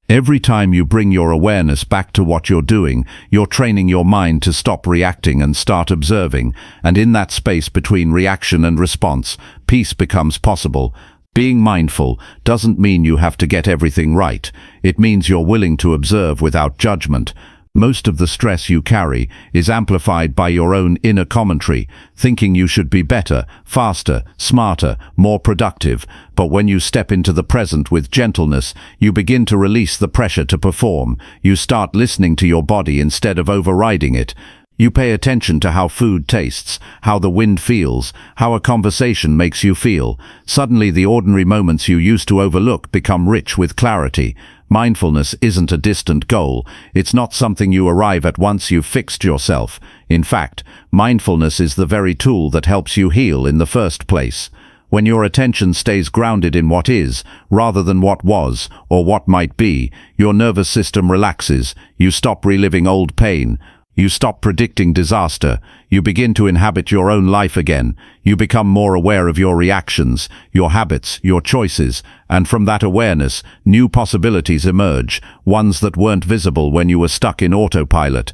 Every time you bring your awareness back to what you're doing, you're training your mind to stop reacting and start observing. And in that space between reaction and response, peace becomes possible. Being mindful doesn't mean you have to get everything right. It means you're willing to observe without judgment. Most of the stress you carry is amplified by your own inner commentary, thinking you should be better, faster, smarter, more productive. But when you step into the present with gentleness, you begin to release the pressure to perform. You start listening to your body instead of overriding it. You pay attention to how food tastes, how the wind feels, how a conversation makes you feel. Suddenly, the ordinary moments you used to overlook become rich with clarity. Mindfulness isn't a distant goal. It's not something you arrive at once you've fixed yourself. In fact, mindfulness is the very tool that helps you heal in the first place. When your attention stays grounded in what is, rather than what was, or what might be, your nervous system relaxes. You stop reliving old pain. You stop predicting disaster. You begin to inhabit your own life again. You become more aware of your reactions, your habits, your choices, and from that awareness, new possibilities emerge, ones that weren't visible when you were stuck in autopilot.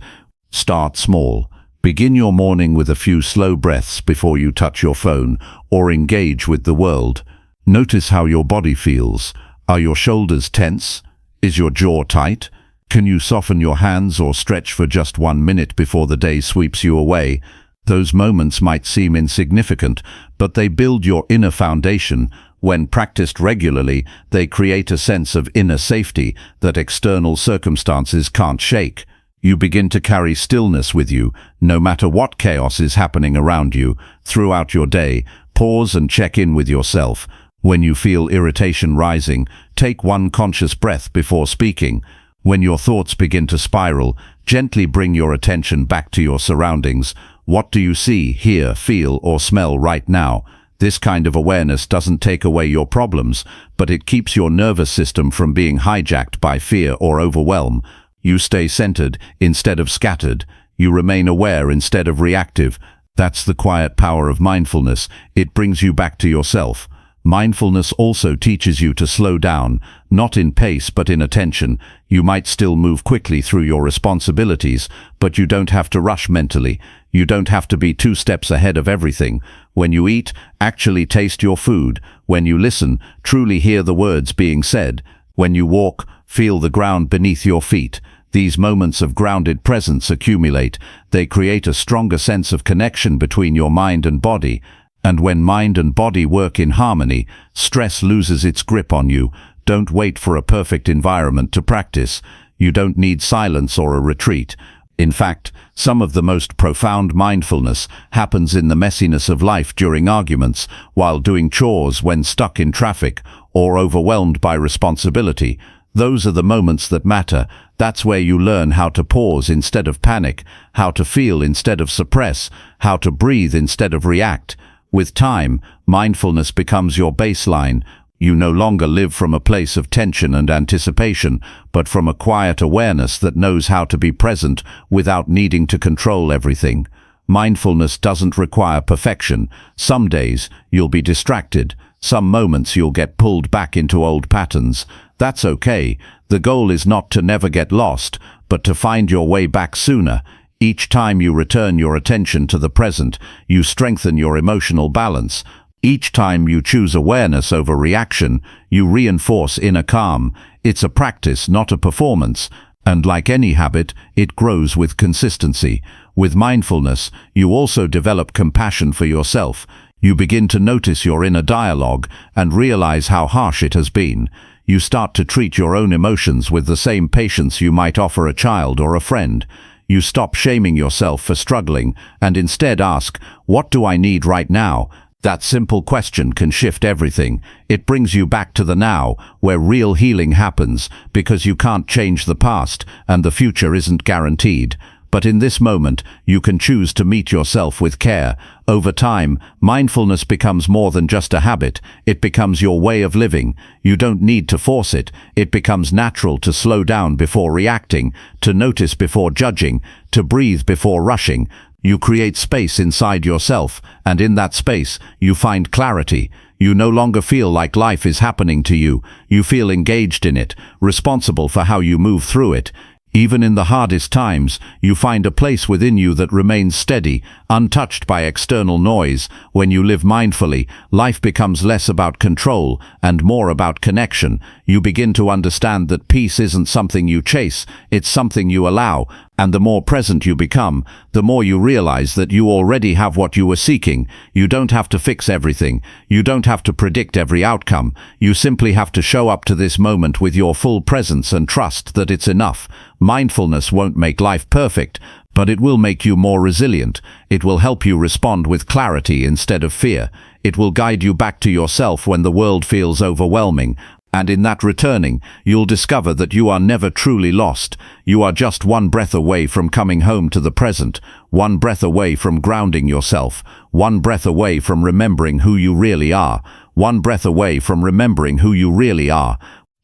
Start small. Begin your morning with a few slow breaths before you touch your phone or engage with the world. Notice how your body feels. Are your shoulders tense? Is your jaw tight? Can you soften your hands or stretch for just 1 minute before the day sweeps you away? Those moments might seem insignificant, but they build your inner foundation. When practiced regularly, they create a sense of inner safety that external circumstances can't shake. You begin to carry stillness with you, no matter what chaos is happening around you. Throughout your day, pause and check in with yourself. When you feel irritation rising, take one conscious breath before speaking. When your thoughts begin to spiral, gently bring your attention back to your surroundings. What do you see, hear, feel, or smell right now? This kind of awareness doesn't take away your problems, but it keeps your nervous system from being hijacked by fear or overwhelm. You stay centered instead of scattered. You remain aware instead of reactive. That's the quiet power of mindfulness. It brings you back to yourself. Mindfulness also teaches you to slow down, not in pace but in attention. You might still move quickly through your responsibilities, but you don't have to rush mentally. You don't have to be 2 steps ahead of everything. When you eat, actually taste your food. When you listen, truly hear the words being said. When you walk, feel the ground beneath your feet. These moments of grounded presence accumulate. They create a stronger sense of connection between your mind and body. And when mind and body work in harmony, stress loses its grip on you. Don't wait for a perfect environment to practice. You don't need silence or a retreat. In fact, some of the most profound mindfulness happens in the messiness of life during arguments, while doing chores, when stuck in traffic, or overwhelmed by responsibility. Those are the moments that matter. That's where you learn how to pause instead of panic, how to feel instead of suppress, how to breathe instead of react. With time, mindfulness becomes your baseline. You no longer live from a place of tension and anticipation, but from a quiet awareness that knows how to be present without needing to control everything. Mindfulness doesn't require perfection. Some days you'll be distracted. Some moments you'll get pulled back into old patterns. That's okay. The goal is not to never get lost, but to find your way back sooner. Each time you return your attention to the present, you strengthen your emotional balance. Each time you choose awareness over reaction, you reinforce inner calm. It's a practice, not a performance. And like any habit, it grows with consistency. With mindfulness, you also develop compassion for yourself. You begin to notice your inner dialogue and realize how harsh it has been. You start to treat your own emotions with the same patience you might offer a child or a friend. You stop shaming yourself for struggling and instead ask, "What do I need right now?" That simple question can shift everything. It brings you back to the now, where real healing happens, because you can't change the past and the future isn't guaranteed. But in this moment, you can choose to meet yourself with care. Over time, mindfulness becomes more than just a habit. It becomes your way of living. You don't need to force it. It becomes natural to slow down before reacting, to notice before judging, to breathe before rushing. You create space inside yourself, and in that space, you find clarity. You no longer feel like life is happening to you. You feel engaged in it, responsible for how you move through it. Even in the hardest times, you find a place within you that remains steady, untouched by external noise. When you live mindfully, life becomes less about control and more about connection. You begin to understand that peace isn't something you chase, it's something you allow. And the more present you become, the more you realize that you already have what you were seeking. You don't have to fix everything. You don't have to predict every outcome. You simply have to show up to this moment with your full presence and trust that it's enough. Mindfulness won't make life perfect, but it will make you more resilient. It will help you respond with clarity instead of fear. It will guide you back to yourself when the world feels overwhelming. And in that returning, you'll discover that you are never truly lost. You are just one breath away from coming home to the present, one breath away from grounding yourself, one breath away from remembering who you really are, one breath away from remembering who you really are.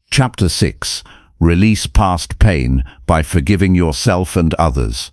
Chapter 6. Release past pain by forgiving yourself and others.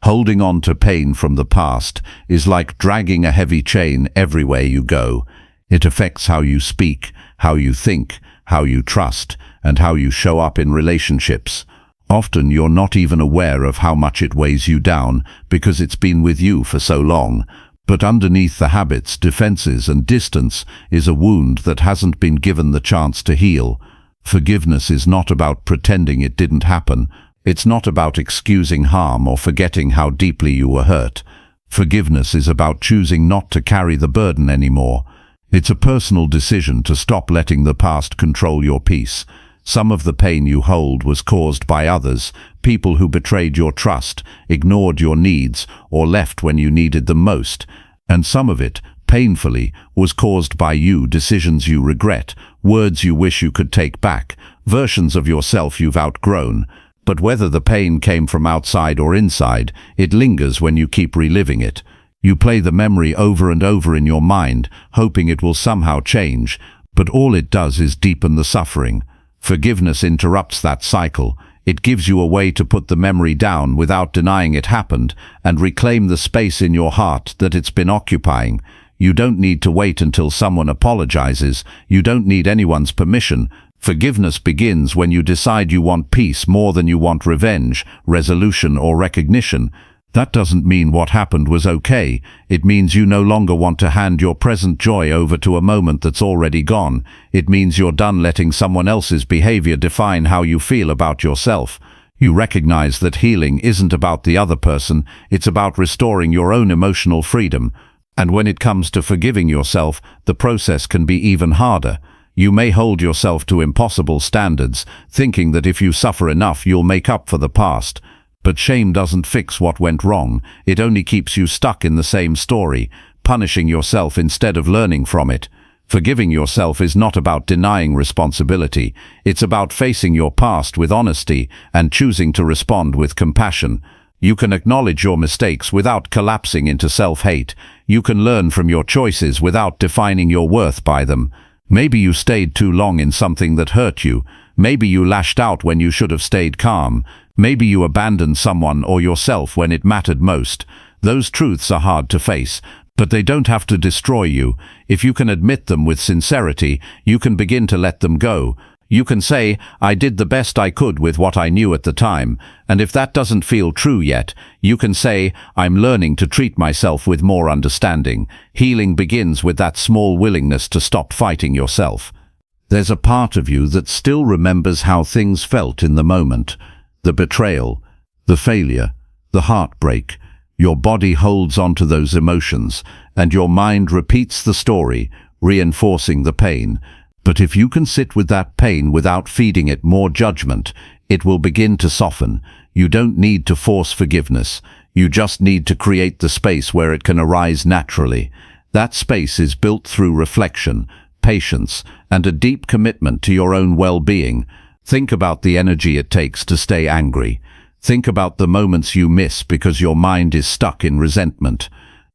Holding on to pain from the past is like dragging a heavy chain everywhere you go. It affects how you speak, how you think, how you trust, and how you show up in relationships. Often you're not even aware of how much it weighs you down because it's been with you for so long. But underneath the habits, defenses, and distance is a wound that hasn't been given the chance to heal. Forgiveness is not about pretending it didn't happen. It's not about excusing harm or forgetting how deeply you were hurt. Forgiveness is about choosing not to carry the burden anymore. It's a personal decision to stop letting the past control your peace. Some of the pain you hold was caused by others, people who betrayed your trust, ignored your needs, or left when you needed them most. And some of it, painfully, was caused by you, decisions you regret, words you wish you could take back, versions of yourself you've outgrown. But whether the pain came from outside or inside, it lingers when you keep reliving it. You play the memory over and over in your mind, hoping it will somehow change, but all it does is deepen the suffering. Forgiveness interrupts that cycle. It gives you a way to put the memory down without denying it happened and reclaim the space in your heart that it's been occupying. You don't need to wait until someone apologizes. You don't need anyone's permission. Forgiveness begins when you decide you want peace more than you want revenge, resolution, or recognition. That doesn't mean what happened was okay. It means you no longer want to hand your present joy over to a moment that's already gone. It means you're done letting someone else's behavior define how you feel about yourself. You recognize that healing isn't about the other person, it's about restoring your own emotional freedom. And when it comes to forgiving yourself, the process can be even harder. You may hold yourself to impossible standards, thinking that if you suffer enough, you'll make up for the past. But shame doesn't fix what went wrong. It only keeps you stuck in the same story, punishing yourself instead of learning from it. Forgiving yourself is not about denying responsibility. It's about facing your past with honesty and choosing to respond with compassion. You can acknowledge your mistakes without collapsing into self-hate. You can learn from your choices without defining your worth by them. Maybe you stayed too long in something that hurt you. Maybe you lashed out when you should have stayed calm. Maybe you abandoned someone or yourself when it mattered most. Those truths are hard to face, but they don't have to destroy you. If you can admit them with sincerity, you can begin to let them go. You can say, I did the best I could with what I knew at the time, and if that doesn't feel true yet, you can say, I'm learning to treat myself with more understanding. Healing begins with that small willingness to stop fighting yourself. There's a part of you that still remembers how things felt in the moment. The betrayal, the failure, the heartbreak. Your body holds on to those emotions, and your mind repeats the story, reinforcing the pain. But if you can sit with that pain without feeding it more judgment, it will begin to soften. You don't need to force forgiveness. You just need to create the space where it can arise naturally. That space is built through reflection, patience, and a deep commitment to your own well-being. Think about the energy it takes to stay angry. Think about the moments you miss because your mind is stuck in resentment.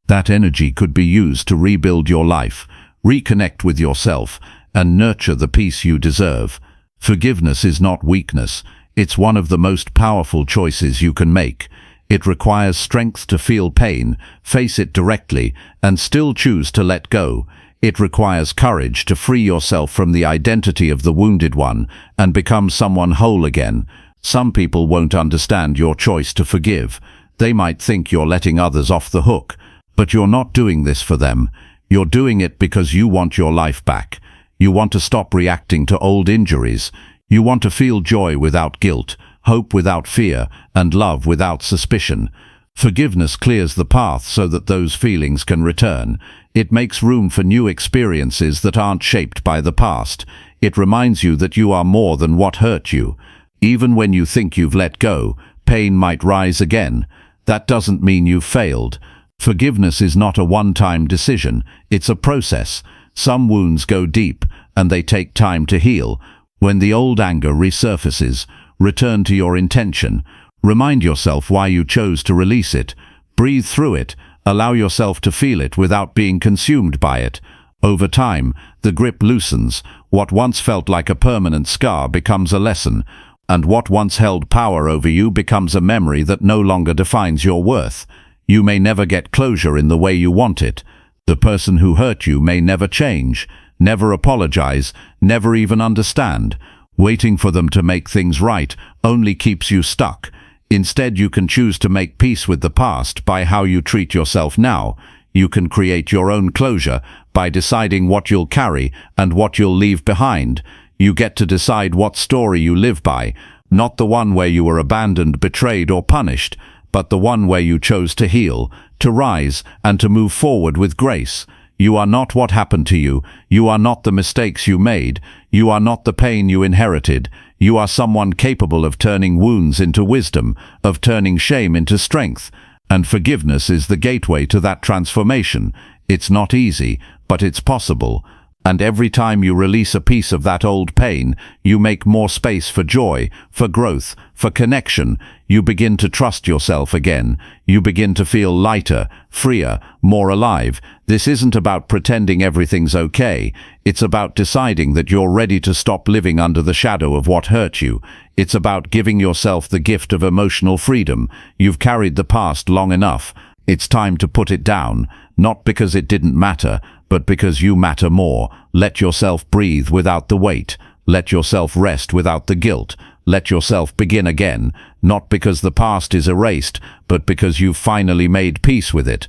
That energy could be used to rebuild your life, reconnect with yourself, and nurture the peace you deserve. Forgiveness is not weakness. It's one of the most powerful choices you can make. It requires strength to feel pain, face it directly, and still choose to let go. It requires courage to free yourself from the identity of the wounded one and become someone whole again. Some people won't understand your choice to forgive. They might think you're letting others off the hook, but you're not doing this for them. You're doing it because you want your life back. You want to stop reacting to old injuries. You want to feel joy without guilt, hope without fear, and love without suspicion. Forgiveness clears the path so that those feelings can return. It makes room for new experiences that aren't shaped by the past. It reminds you that you are more than what hurt you. Even when you think you've let go, pain might rise again. That doesn't mean you've failed. Forgiveness is not a one-time decision. It's a process. Some wounds go deep, and they take time to heal. When the old anger resurfaces, return to your intention. Remind yourself why you chose to release it. Breathe through it. Allow yourself to feel it without being consumed by it. Over time, the grip loosens. What once felt like a permanent scar becomes a lesson, and what once held power over you becomes a memory that no longer defines your worth. You may never get closure in the way you want it. The person who hurt you may never change, never apologize, never even understand. Waiting for them to make things right only keeps you stuck. Instead, you can choose to make peace with the past by how you treat yourself now. You can create your own closure by deciding what you'll carry and what you'll leave behind. You get to decide what story you live by, not the one where you were abandoned, betrayed, or punished, but the one where you chose to heal, to rise, and to move forward with grace. You are not what happened to you. You are not the mistakes you made. You are not the pain you inherited. You are someone capable of turning wounds into wisdom, of turning shame into strength. And forgiveness is the gateway to that transformation. It's not easy, but it's possible. And every time you release a piece of that old pain, you make more space for joy, for growth, for connection. You begin to trust yourself again. You begin to feel lighter, freer, more alive. This isn't about pretending everything's okay. It's about deciding that you're ready to stop living under the shadow of what hurt you. It's about giving yourself the gift of emotional freedom. You've carried the past long enough. It's time to put it down, not because it didn't matter, but because you matter more. Let yourself breathe without the weight. Let yourself rest without the guilt. Let yourself begin again, not because the past is erased, but because you've finally made peace with it.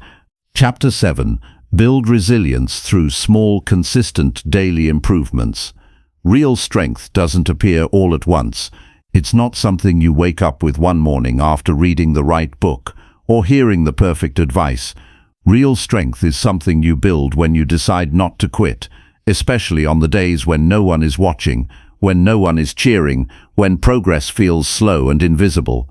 Chapter 7. Build resilience through small, consistent daily improvements. Real strength doesn't appear all at once. It's not something you wake up with one morning after reading the right book or hearing the perfect advice. Real strength is something you build when you decide not to quit, especially on the days when no one is watching, when no one is cheering, when progress feels slow and invisible.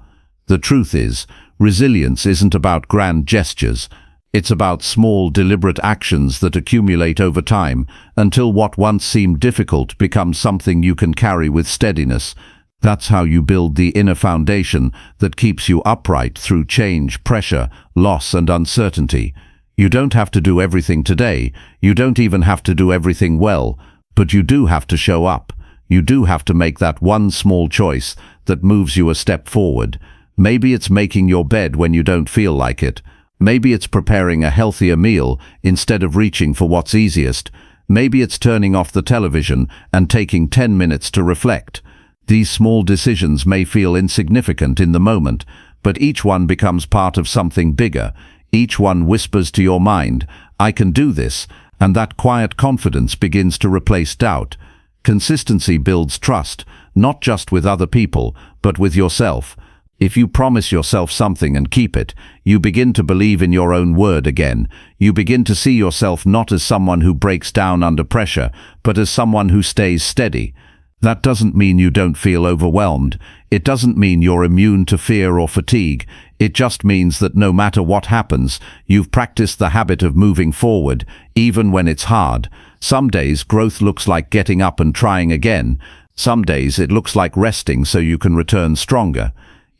The truth is, resilience isn't about grand gestures. It's about small, deliberate actions that accumulate over time until what once seemed difficult becomes something you can carry with steadiness. That's how you build the inner foundation that keeps you upright through change, pressure, loss, and uncertainty. You don't have to do everything today. You don't even have to do everything well, but you do have to show up. You do have to make that one small choice that moves you a step forward. Maybe it's making your bed when you don't feel like it. Maybe it's preparing a healthier meal instead of reaching for what's easiest. Maybe it's turning off the television and taking 10 minutes to reflect. These small decisions may feel insignificant in the moment, but each one becomes part of something bigger. Each one whispers to your mind, "I can do this," and that quiet confidence begins to replace doubt. Consistency builds trust, not just with other people, but with yourself. If you promise yourself something and keep it, you begin to believe in your own word again. You begin to see yourself not as someone who breaks down under pressure, but as someone who stays steady. That doesn't mean you don't feel overwhelmed. It doesn't mean you're immune to fear or fatigue. It just means that no matter what happens, you've practiced the habit of moving forward, even when it's hard. Some days growth looks like getting up and trying again. Some days it looks like resting so you can return stronger.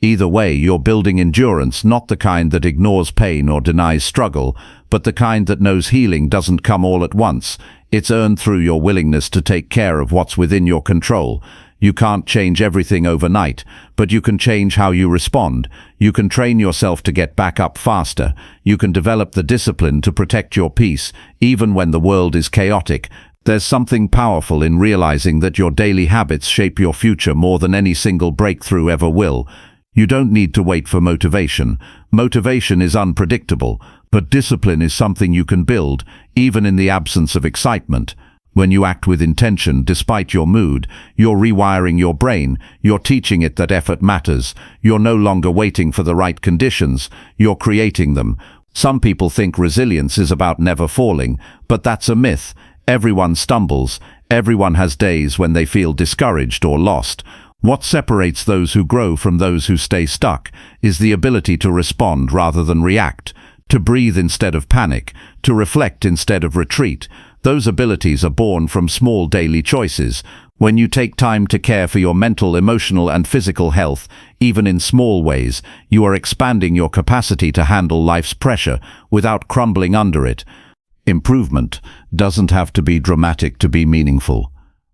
Either way, you're building endurance, not the kind that ignores pain or denies struggle, but the kind that knows healing doesn't come all at once. It's earned through your willingness to take care of what's within your control. You can't change everything overnight, but you can change how you respond. You can train yourself to get back up faster. You can develop the discipline to protect your peace, even when the world is chaotic. There's something powerful in realizing that your daily habits shape your future more than any single breakthrough ever will. You don't need to wait for motivation. Motivation is unpredictable, but discipline is something you can build, even in the absence of excitement. When you act with intention, despite your mood, you're rewiring your brain, you're teaching it that effort matters. You're no longer waiting for the right conditions, you're creating them. Some people think resilience is about never falling, but that's a myth. Everyone stumbles. Everyone has days when they feel discouraged or lost. What separates those who grow from those who stay stuck is the ability to respond rather than react, to breathe instead of panic, to reflect instead of retreat. Those abilities are born from small daily choices. When you take time to care for your mental, emotional, and physical health, even in small ways, you are expanding your capacity to handle life's pressure without crumbling under it. Improvement doesn't have to be dramatic to be meaningful.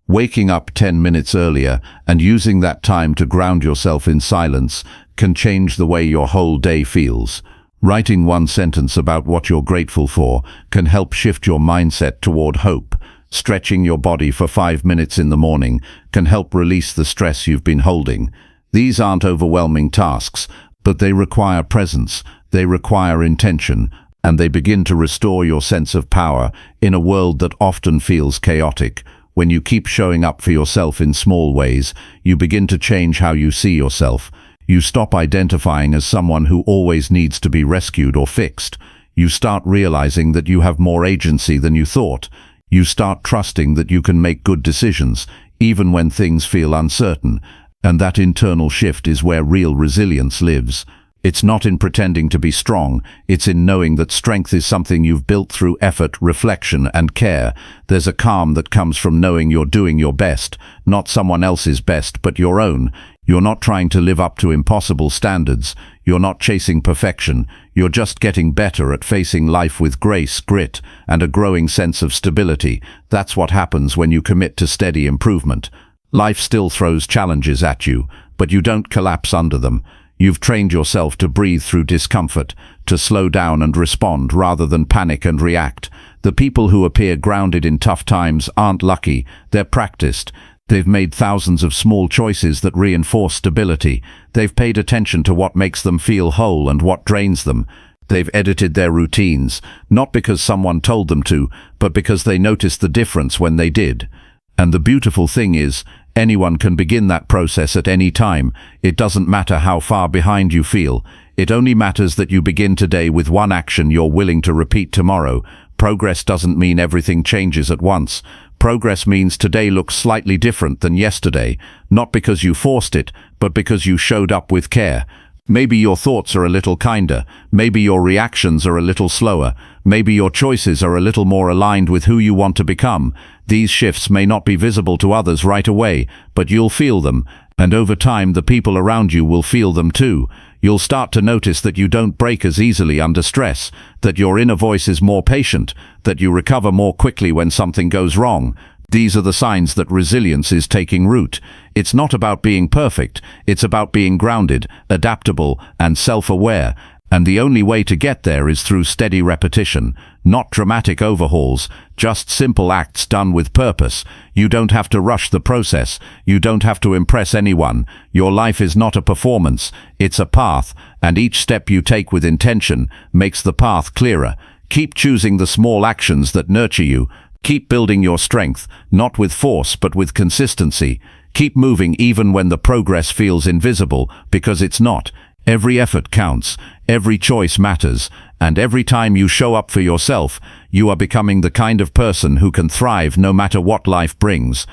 Waking up 10 minutes earlier and using that time to ground yourself in silence can change the way your whole day feels. Writing one sentence about what you're grateful for can help shift your mindset toward hope. Stretching your body for 5 minutes in the morning can help release the stress you've been holding. These aren't overwhelming tasks, but they require presence, they require intention, and they begin to restore your sense of power in a world that often feels chaotic. When you keep showing up for yourself in small ways, you begin to change how you see yourself. You stop identifying as someone who always needs to be rescued or fixed. You start realizing that you have more agency than you thought. You start trusting that you can make good decisions, even when things feel uncertain. And that internal shift is where real resilience lives. It's not in pretending to be strong, it's in knowing that strength is something you've built through effort, reflection, and care. There's a calm that comes from knowing you're doing your best, not someone else's best, but your own. You're not trying to live up to impossible standards. You're not chasing perfection. You're just getting better at facing life with grace, grit, and a growing sense of stability. That's what happens when you commit to steady improvement. Life still throws challenges at you, but you don't collapse under them. You've trained yourself to breathe through discomfort, to slow down and respond rather than panic and react. The people who appear grounded in tough times aren't lucky, they're practiced. They've made thousands of small choices that reinforce stability. They've paid attention to what makes them feel whole and what drains them. They've edited their routines, not because someone told them to, but because they noticed the difference when they did. And the beautiful thing is, anyone can begin that process at any time. It doesn't matter how far behind you feel. It only matters that you begin today with one action you're willing to repeat tomorrow. Progress doesn't mean everything changes at once. Progress means today looks slightly different than yesterday, not because you forced it, but because you showed up with care. Maybe your thoughts are a little kinder. Maybe your reactions are a little slower. Maybe your choices are a little more aligned with who you want to become. These shifts may not be visible to others right away, but you'll feel them. And over time, the people around you will feel them too. You'll start to notice that you don't break as easily under stress, that your inner voice is more patient, that you recover more quickly when something goes wrong. These are the signs that resilience is taking root. It's not about being perfect, it's about being grounded, adaptable, and self-aware. And the only way to get there is through steady repetition. not dramatic overhauls, just simple acts done with purpose. You don't have to rush the process. You don't have to impress anyone. Your life is not a performance, it's a path, and each step you take with intention makes the path clearer. Keep choosing the small actions that nurture you. Keep building your strength, not with force but with consistency. Keep moving even when the progress feels invisible, because it's not. Every effort counts, every choice matters, and every time you show up for yourself, you are becoming the kind of person who can thrive no matter what life brings.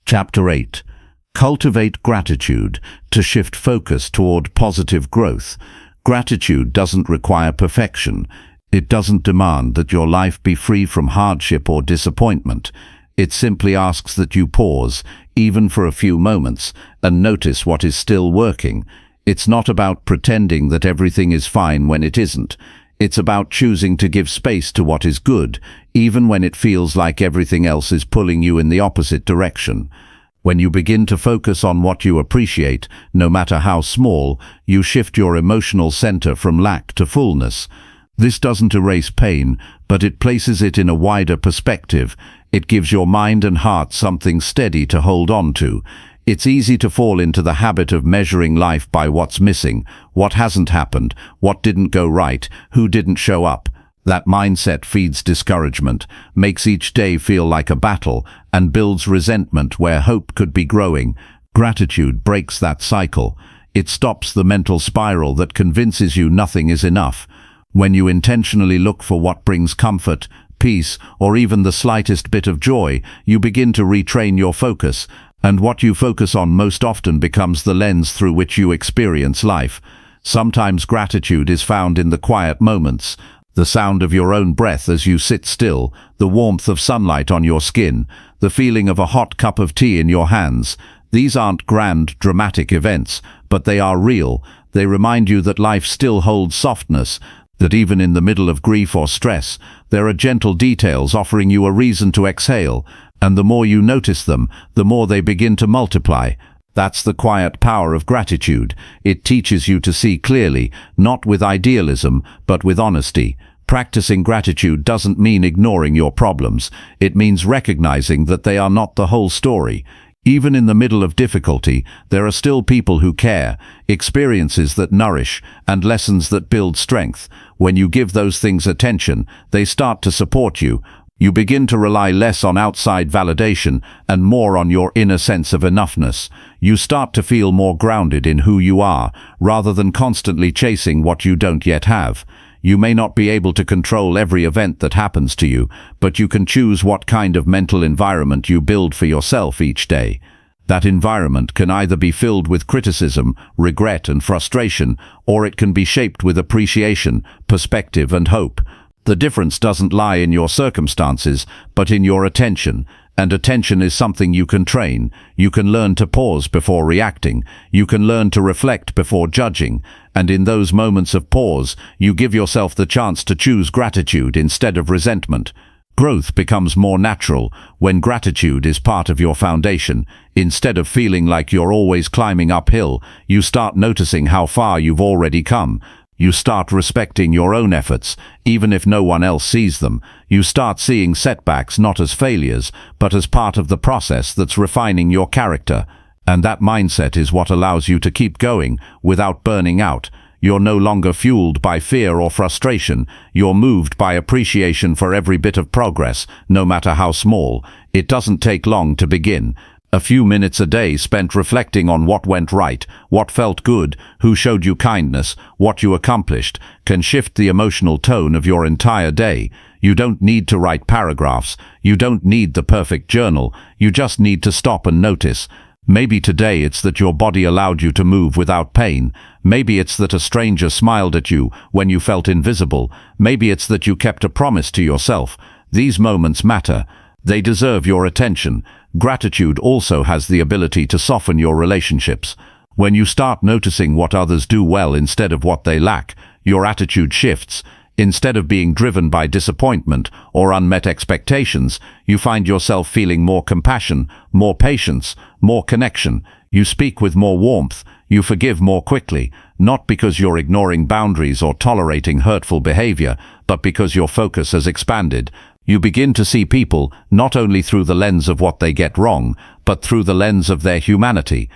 Chapter 8. Cultivate gratitude to shift focus toward positive growth. Gratitude doesn't require perfection. It doesn't demand that your life be free from hardship or disappointment. It simply asks that you pause, even for a few moments, and notice what is still working. It's not about pretending that everything is fine when it isn't. It's about choosing to give space to what is good, even when it feels like everything else is pulling you in the opposite direction. When you begin to focus on what you appreciate, no matter how small, you shift your emotional center from lack to fullness. This doesn't erase pain, but it places it in a wider perspective. It gives your mind and heart something steady to hold on to. It's easy to fall into the habit of measuring life by what's missing, what hasn't happened, what didn't go right, who didn't show up. That mindset feeds discouragement, makes each day feel like a battle, and builds resentment where hope could be growing. Gratitude breaks that cycle. It stops the mental spiral that convinces you nothing is enough. When you intentionally look for what brings comfort, peace, or even the slightest bit of joy, you begin to retrain your focus, and what you focus on most often becomes the lens through which you experience life. Sometimes gratitude is found in the quiet moments, the sound of your own breath as you sit still, the warmth of sunlight on your skin, the feeling of a hot cup of tea in your hands. These aren't grand, dramatic events, but they are real. They remind you that life still holds softness, that even in the middle of grief or stress, there are gentle details offering you a reason to exhale, and the more you notice them, the more they begin to multiply. That's the quiet power of gratitude. It teaches you to see clearly, not with idealism, but with honesty. Practicing gratitude doesn't mean ignoring your problems. It means recognizing that they are not the whole story. Even in the middle of difficulty, there are still people who care, experiences that nourish, and lessons that build strength. When you give those things attention, they start to support you. You begin to rely less on outside validation and more on your inner sense of enoughness. You start to feel more grounded in who you are, rather than constantly chasing what you don't yet have. You may not be able to control every event that happens to you, but you can choose what kind of mental environment you build for yourself each day. That environment can either be filled with criticism, regret, and frustration, or it can be shaped with appreciation, perspective, and hope. The difference doesn't lie in your circumstances, but in your attention. And attention is something you can train. You can learn to pause before reacting. You can learn to reflect before judging. And in those moments of pause, you give yourself the chance to choose gratitude instead of resentment. Growth becomes more natural when gratitude is part of your foundation. Instead of feeling like you're always climbing uphill, you start noticing how far you've already come. You start respecting your own efforts, even if no one else sees them. You start seeing setbacks not as failures, but as part of the process that's refining your character. And that mindset is what allows you to keep going without burning out. You're no longer fueled by fear or frustration. You're moved by appreciation for every bit of progress, no matter how small. It doesn't take long to begin. A few minutes a day spent reflecting on what went right, what felt good, who showed you kindness, what you accomplished, can shift the emotional tone of your entire day. You don't need to write paragraphs. You don't need the perfect journal. You just need to stop and notice. Maybe today it's that your body allowed you to move without pain. Maybe it's that a stranger smiled at you when you felt invisible. Maybe it's that you kept a promise to yourself. These moments matter. They deserve your attention. Gratitude also has the ability to soften your relationships. When you start noticing what others do well instead of what they lack, your attitude shifts. Instead of being driven by disappointment or unmet expectations, you find yourself feeling more compassion, more patience, more connection. You speak with more warmth. You forgive more quickly, not because you're ignoring boundaries or tolerating hurtful behavior, but because your focus has expanded. You begin to see people not only through the lens of what they get wrong, but through the lens of their humanity.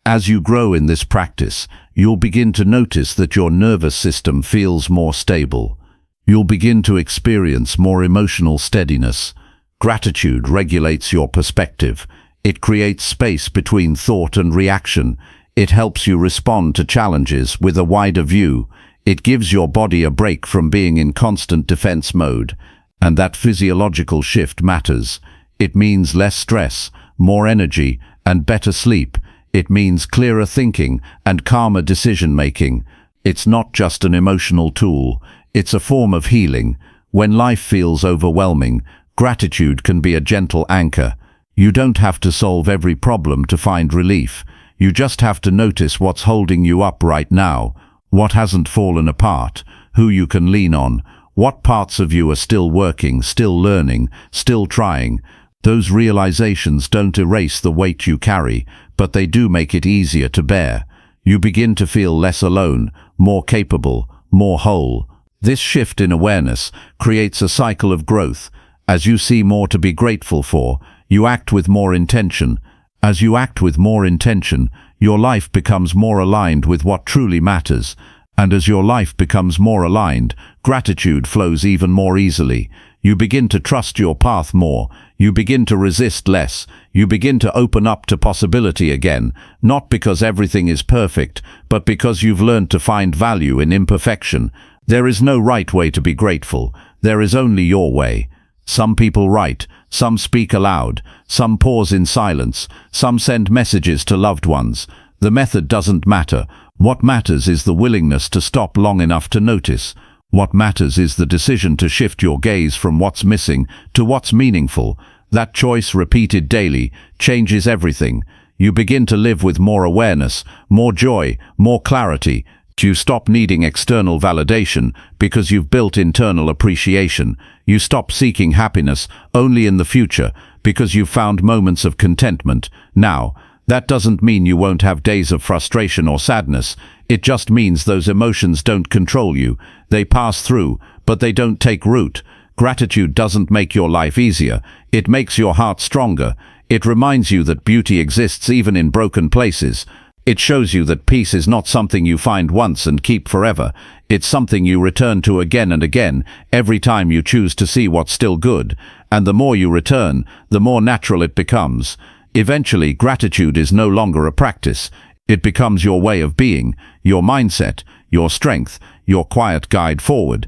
As you grow in this practice, you'll begin to notice that your nervous system feels more stable. You'll begin to experience more emotional steadiness. Gratitude regulates your perspective. It creates space between thought and reaction. It helps you respond to challenges with a wider view. It gives your body a break from being in constant defense mode. And that physiological shift matters. It means less stress, more energy, and better sleep. It means clearer thinking and calmer decision-making. It's not just an emotional tool. It's a form of healing. When life feels overwhelming, gratitude can be a gentle anchor. You don't have to solve every problem to find relief. You just have to notice what's holding you up right now, what hasn't fallen apart, who you can lean on, what parts of you are still working, still learning, still trying. Those realizations don't erase the weight you carry, but they do make it easier to bear. You begin to feel less alone, more capable, more whole. This shift in awareness creates a cycle of growth. As you see more to be grateful for, you act with more intention. As you act with more intention, your life becomes more aligned with what truly matters. And as your life becomes more aligned, gratitude flows even more easily. You begin to trust your path more. You begin to resist less. You begin to open up to possibility again, not because everything is perfect, but because you've learned to find value in imperfection. There is no right way to be grateful. There is only your way. Some people write, some speak aloud, some pause in silence, some send messages to loved ones. The method doesn't matter. What matters is the willingness to stop long enough to notice. What matters is the decision to shift your gaze from what's missing to what's meaningful. That choice, repeated daily, changes everything. You begin to live with more awareness, more joy, more clarity. You stop needing external validation because you've built internal appreciation. You stop seeking happiness only in the future because you've found moments of contentment now. That doesn't mean you won't have days of frustration or sadness. It just means those emotions don't control you. They pass through, but they don't take root. Gratitude doesn't make your life easier. It makes your heart stronger. It reminds you that beauty exists even in broken places. It shows you that peace is not something you find once and keep forever. It's something you return to again and again, every time you choose to see what's still good. And the more you return, the more natural it becomes. Eventually, gratitude is no longer a practice. It becomes your way of being, your mindset, your strength, your quiet guide forward.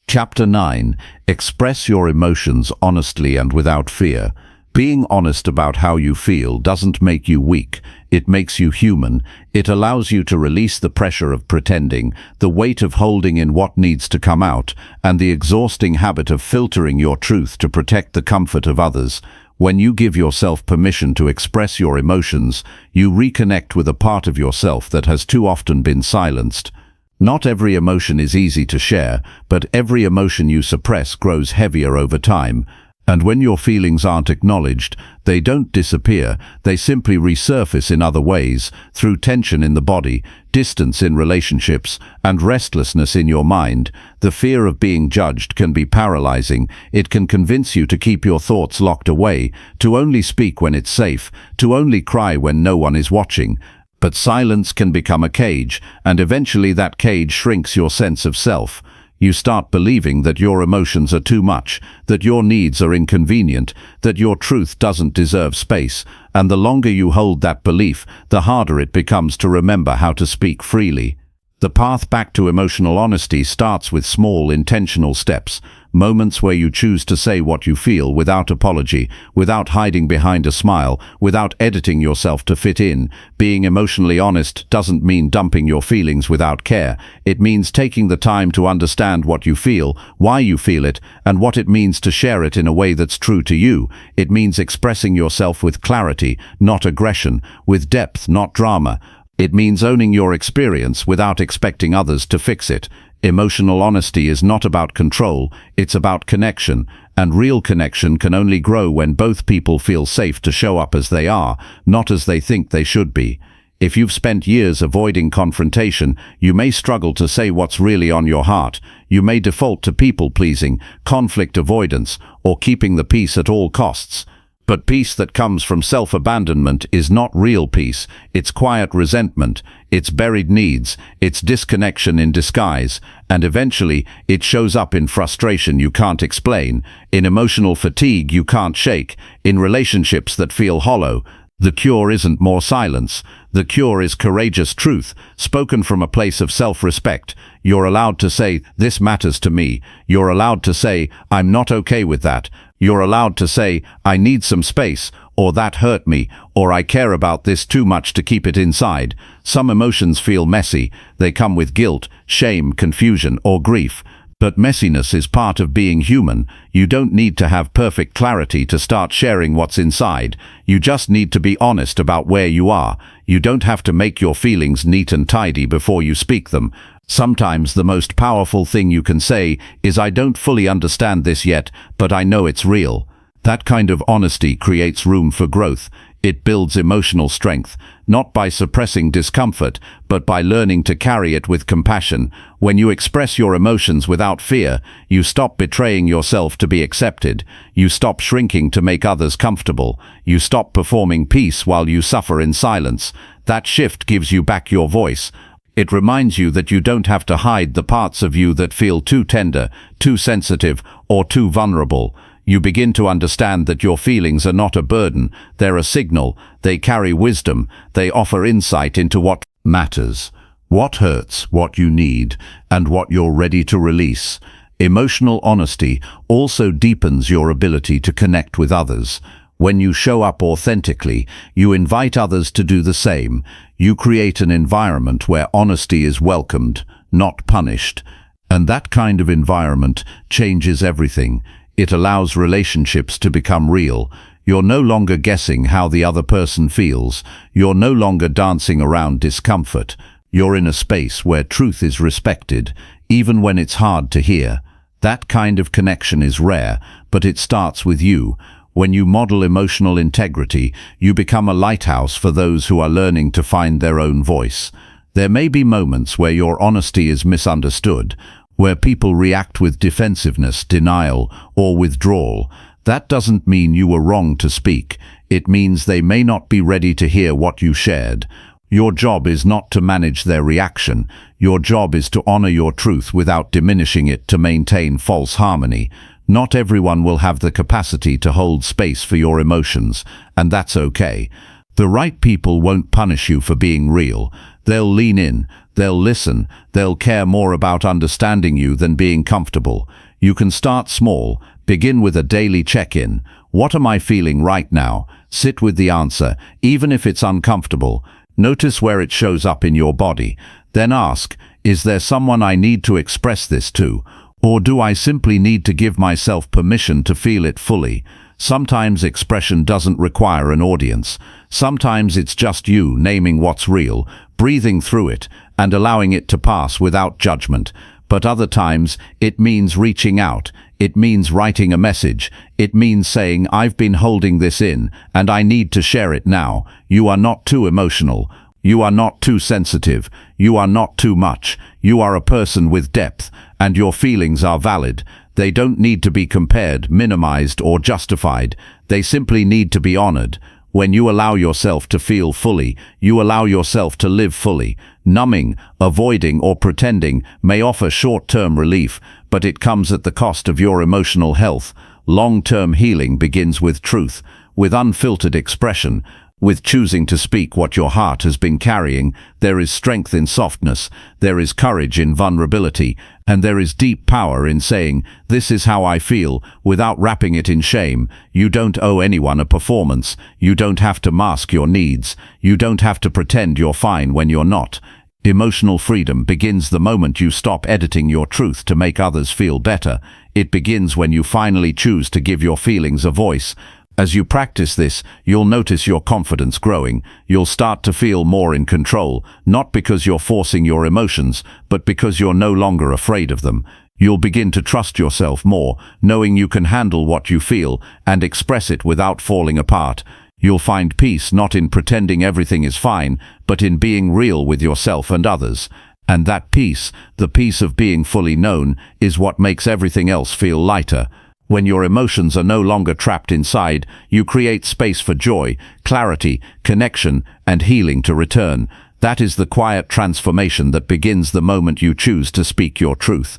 Chapter 9. Express your emotions honestly and without fear. Being honest about how you feel doesn't make you weak. It makes you human. It allows you to release the pressure of pretending, the weight of holding in what needs to come out, and the exhausting habit of filtering your truth to protect the comfort of others. When you give yourself permission to express your emotions, you reconnect with a part of yourself that has too often been silenced. Not every emotion is easy to share, but every emotion you suppress grows heavier over time. And when your feelings aren't acknowledged, they don't disappear, they simply resurface in other ways, through tension in the body, distance in relationships, and restlessness in your mind. The fear of being judged can be paralyzing. It can convince you to keep your thoughts locked away, to only speak when it's safe, to only cry when no one is watching. But silence can become a cage, and eventually that cage shrinks your sense of self. You start believing that your emotions are too much, that your needs are inconvenient, that your truth doesn't deserve space, and the longer you hold that belief, the harder it becomes to remember how to speak freely. The path back to emotional honesty starts with small, intentional steps, moments where you choose to say what you feel without apology, without hiding behind a smile, without editing yourself to fit in. Being emotionally honest doesn't mean dumping your feelings without care. It means taking the time to understand what you feel, why you feel it, and what it means to share it in a way that's true to you. It means expressing yourself with clarity, not aggression, with depth, not drama. It means owning your experience without expecting others to fix it. Emotional honesty is not about control, it's about connection, and real connection can only grow when both people feel safe to show up as they are, not as they think they should be. If you've spent years avoiding confrontation, you may struggle to say what's really on your heart. You may default to people-pleasing, conflict avoidance, or keeping the peace at all costs. But peace that comes from self-abandonment is not real peace. It's quiet resentment, it's buried needs, it's disconnection in disguise, and eventually it shows up in frustration you can't explain, in emotional fatigue you can't shake, in relationships that feel hollow. The cure isn't more silence. The cure is courageous truth, spoken from a place of self-respect. You're allowed to say, "This matters to me." You're allowed to say, "I'm not okay with that." You're allowed to say, "I need some space," or "That hurt me," or "I care about this too much to keep it inside." Some emotions feel messy. They come with guilt, shame, confusion, or grief. But messiness is part of being human. You don't need to have perfect clarity to start sharing what's inside. You just need to be honest about where you are. You don't have to make your feelings neat and tidy before you speak them. Sometimes the most powerful thing you can say is, "I don't fully understand this yet, but I know it's real." That kind of honesty creates room for growth. It builds emotional strength, not by suppressing discomfort, but by learning to carry it with compassion. When you express your emotions without fear, you stop betraying yourself to be accepted. You stop shrinking to make others comfortable. You stop performing peace while you suffer in silence. That shift gives you back your voice. It reminds you that you don't have to hide the parts of you that feel too tender, too sensitive, or too vulnerable. You begin to understand that your feelings are not a burden, they're a signal, they carry wisdom, they offer insight into what matters, what hurts, what you need, and what you're ready to release. Emotional honesty also deepens your ability to connect with others. When you show up authentically, you invite others to do the same. You create an environment where honesty is welcomed, not punished. And that kind of environment changes everything. It allows relationships to become real. You're no longer guessing how the other person feels. You're no longer dancing around discomfort. You're in a space where truth is respected, even when it's hard to hear. That kind of connection is rare, but it starts with you. When you model emotional integrity, you become a lighthouse for those who are learning to find their own voice. There may be moments where your honesty is misunderstood, where people react with defensiveness, denial, or withdrawal. That doesn't mean you were wrong to speak. It means they may not be ready to hear what you shared. Your job is not to manage their reaction. Your job is to honor your truth without diminishing it to maintain false harmony. Not everyone will have the capacity to hold space for your emotions, and that's okay. The right people won't punish you for being real. They'll lean in, they'll listen, they'll care more about understanding you than being comfortable. You can start small. Begin with a daily check-in. What am I feeling right now? Sit with the answer, even if it's uncomfortable. Notice where it shows up in your body. Then ask, is there someone I need to express this to? Or do I simply need to give myself permission to feel it fully? Sometimes expression doesn't require an audience. Sometimes it's just you naming what's real, breathing through it, and allowing it to pass without judgment. But other times, it means reaching out. It means writing a message. It means saying, I've been holding this in, and I need to share it now. You are not too emotional. You are not too sensitive. You are not too much. You are a person with depth, and your feelings are valid. They don't need to be compared, minimized, or justified. They simply need to be honored. When you allow yourself to feel fully, you allow yourself to live fully. Numbing, avoiding, or pretending may offer short-term relief, but it comes at the cost of your emotional health. Long-term healing begins with truth, with unfiltered expression, with choosing to speak what your heart has been carrying. There is strength in softness, there is courage in vulnerability, and there is deep power in saying, this is how I feel, without wrapping it in shame. You don't owe anyone a performance. You don't have to mask your needs. You don't have to pretend you're fine when you're not. Emotional freedom begins the moment you stop editing your truth to make others feel better. It begins when you finally choose to give your feelings a voice. As you practice this, you'll notice your confidence growing. You'll start to feel more in control, not because you're forcing your emotions, but because you're no longer afraid of them. You'll begin to trust yourself more, knowing you can handle what you feel and express it without falling apart. You'll find peace not in pretending everything is fine, but in being real with yourself and others. And that peace, the peace of being fully known, is what makes everything else feel lighter. When your emotions are no longer trapped inside, you create space for joy, clarity, connection, and healing to return. That is the quiet transformation that begins the moment you choose to speak your truth.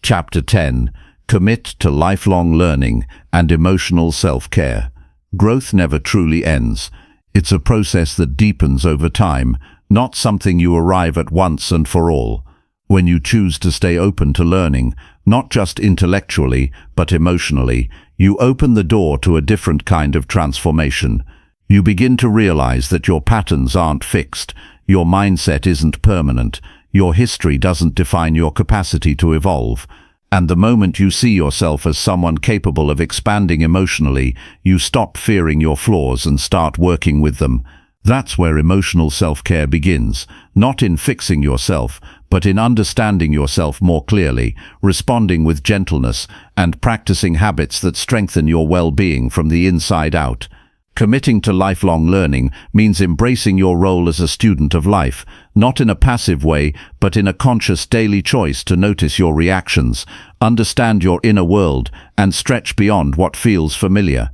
Chapter 10. Commit to lifelong learning and emotional self-care. Growth never truly ends. It's a process that deepens over time, not something you arrive at once and for all. When you choose to stay open to learning, not just intellectually, but emotionally, you open the door to a different kind of transformation. You begin to realize that your patterns aren't fixed, your mindset isn't permanent, your history doesn't define your capacity to evolve. And the moment you see yourself as someone capable of expanding emotionally, you stop fearing your flaws and start working with them. That's where emotional self-care begins, not in fixing yourself, but in understanding yourself more clearly, responding with gentleness, and practicing habits that strengthen your well-being from the inside out. Committing to lifelong learning means embracing your role as a student of life, not in a passive way, but in a conscious daily choice to notice your reactions, understand your inner world, and stretch beyond what feels familiar.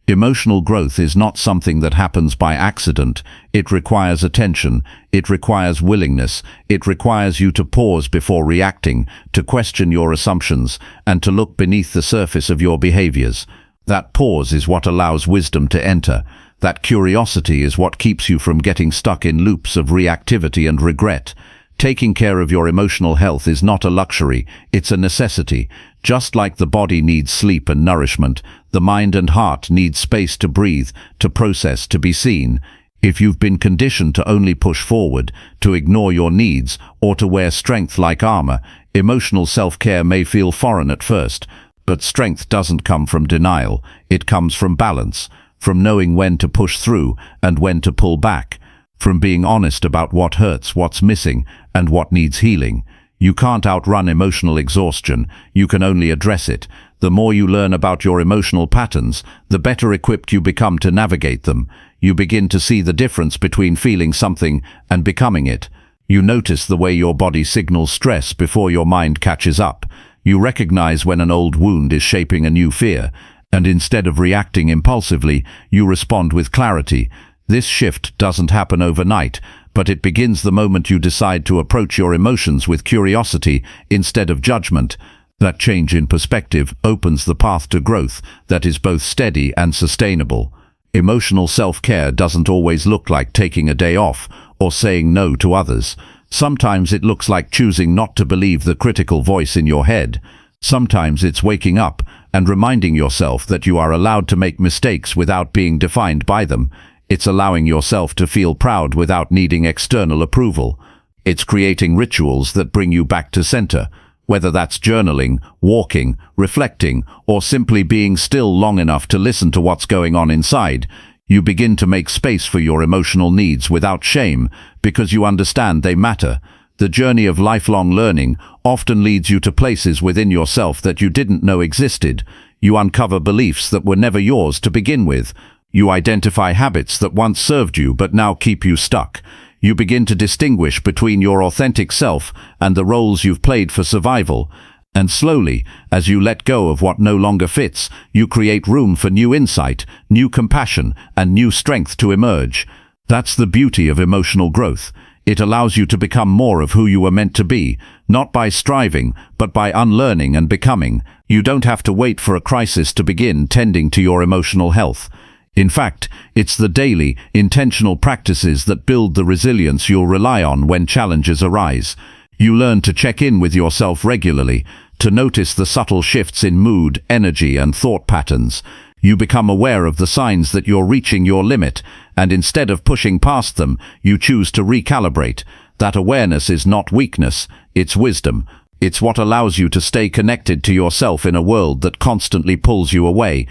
Emotional growth is not something that happens by accident. It requires attention, it requires willingness, it requires you to pause before reacting, to question your assumptions, and to look beneath the surface of your behaviors. That pause is what allows wisdom to enter. That curiosity is what keeps you from getting stuck in loops of reactivity and regret. Taking care of your emotional health is not a luxury, it's a necessity. Just like the body needs sleep and nourishment, the mind and heart need space to breathe, to process, to be seen. If you've been conditioned to only push forward, to ignore your needs, or to wear strength like armor, emotional self-care may feel foreign at first. But strength doesn't come from denial, it comes from balance, from knowing when to push through and when to pull back, from being honest about what hurts, what's missing, and what needs healing. You can't outrun emotional exhaustion, you can only address it. The more you learn about your emotional patterns, the better equipped you become to navigate them. You begin to see the difference between feeling something and becoming it. You notice the way your body signals stress before your mind catches up. You recognize when an old wound is shaping a new fear, and instead of reacting impulsively, you respond with clarity. This shift doesn't happen overnight, but it begins the moment you decide to approach your emotions with curiosity instead of judgment. That change in perspective opens the path to growth that is both steady and sustainable. Emotional self-care doesn't always look like taking a day off or saying no to others. Sometimes it looks like choosing not to believe the critical voice in your head. Sometimes it's waking up and reminding yourself that you are allowed to make mistakes without being defined by them. It's allowing yourself to feel proud without needing external approval. It's creating rituals that bring you back to center, whether that's journaling, walking, reflecting, or simply being still long enough to listen to what's going on inside. You begin to make space for your emotional needs without shame, because you understand they matter. The journey of lifelong learning often leads you to places within yourself that you didn't know existed. You uncover beliefs that were never yours to begin with. You identify habits that once served you but now keep you stuck. You begin to distinguish between your authentic self and the roles you've played for survival. And slowly, as you let go of what no longer fits, you create room for new insight, new compassion, and new strength to emerge. That's the beauty of emotional growth. It allows you to become more of who you were meant to be, not by striving, but by unlearning and becoming. You don't have to wait for a crisis to begin tending to your emotional health. In fact, it's the daily, intentional practices that build the resilience you'll rely on when challenges arise. You learn to check in with yourself regularly, to notice the subtle shifts in mood, energy, and thought patterns. You become aware of the signs that you're reaching your limit, and instead of pushing past them, you choose to recalibrate. That awareness is not weakness, it's wisdom. It's what allows you to stay connected to yourself in a world that constantly pulls you away.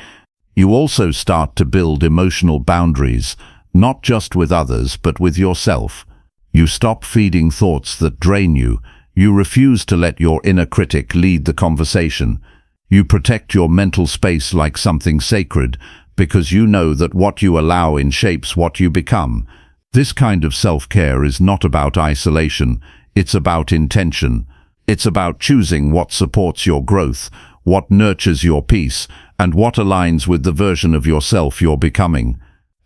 You also start to build emotional boundaries, not just with others, but with yourself. You stop feeding thoughts that drain you. You refuse to let your inner critic lead the conversation. You protect your mental space like something sacred, because you know that what you allow in shapes what you become. This kind of self-care is not about isolation, it's about intention. It's about choosing what supports your growth, what nurtures your peace, and what aligns with the version of yourself you're becoming.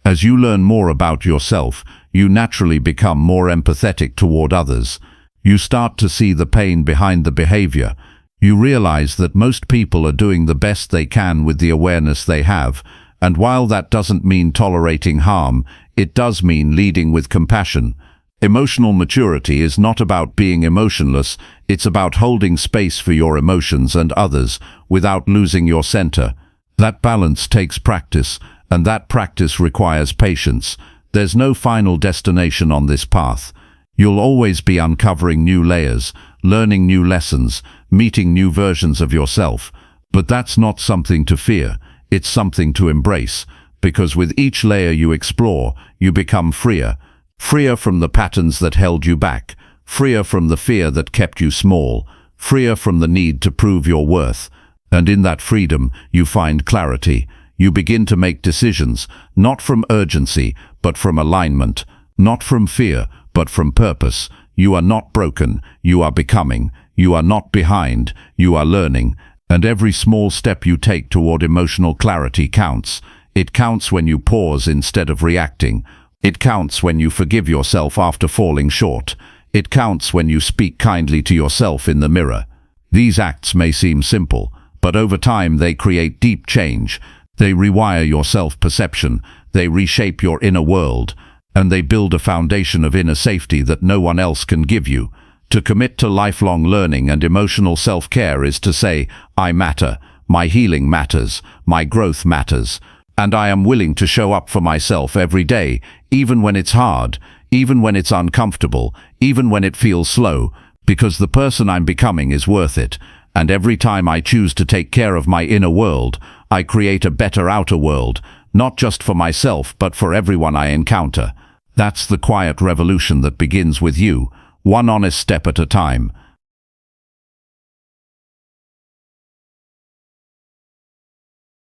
As you learn more about yourself, you naturally become more empathetic toward others. You start to see the pain behind the behavior. You realize that most people are doing the best they can with the awareness they have, and while that doesn't mean tolerating harm, it does mean leading with compassion. Emotional maturity is not about being emotionless, it's about holding space for your emotions and others without losing your center. That balance takes practice, and that practice requires patience. There's no final destination on this path. You'll always be uncovering new layers, learning new lessons, meeting new versions of yourself. But that's not something to fear, it's something to embrace, because with each layer you explore, you become freer. Freer from the patterns that held you back, freer from the fear that kept you small, freer from the need to prove your worth. And in that freedom, you find clarity. You begin to make decisions, not from urgency, but from alignment, not from fear, but from purpose. You are not broken, you are becoming. You are not behind, you are learning. And every small step you take toward emotional clarity counts. It counts when you pause instead of reacting. It counts when you forgive yourself after falling short. It counts when you speak kindly to yourself in the mirror. These acts may seem simple, but over time they create deep change. They rewire your self-perception, they reshape your inner world, and they build a foundation of inner safety that no one else can give you. To commit to lifelong learning and emotional self-care is to say, I matter, my healing matters, my growth matters, and I am willing to show up for myself every day, even when it's hard, even when it's uncomfortable, even when it feels slow, because the person I'm becoming is worth it. And every time I choose to take care of my inner world, I create a better outer world, not just for myself, but for everyone I encounter. That's the quiet revolution that begins with you, one honest step at a time.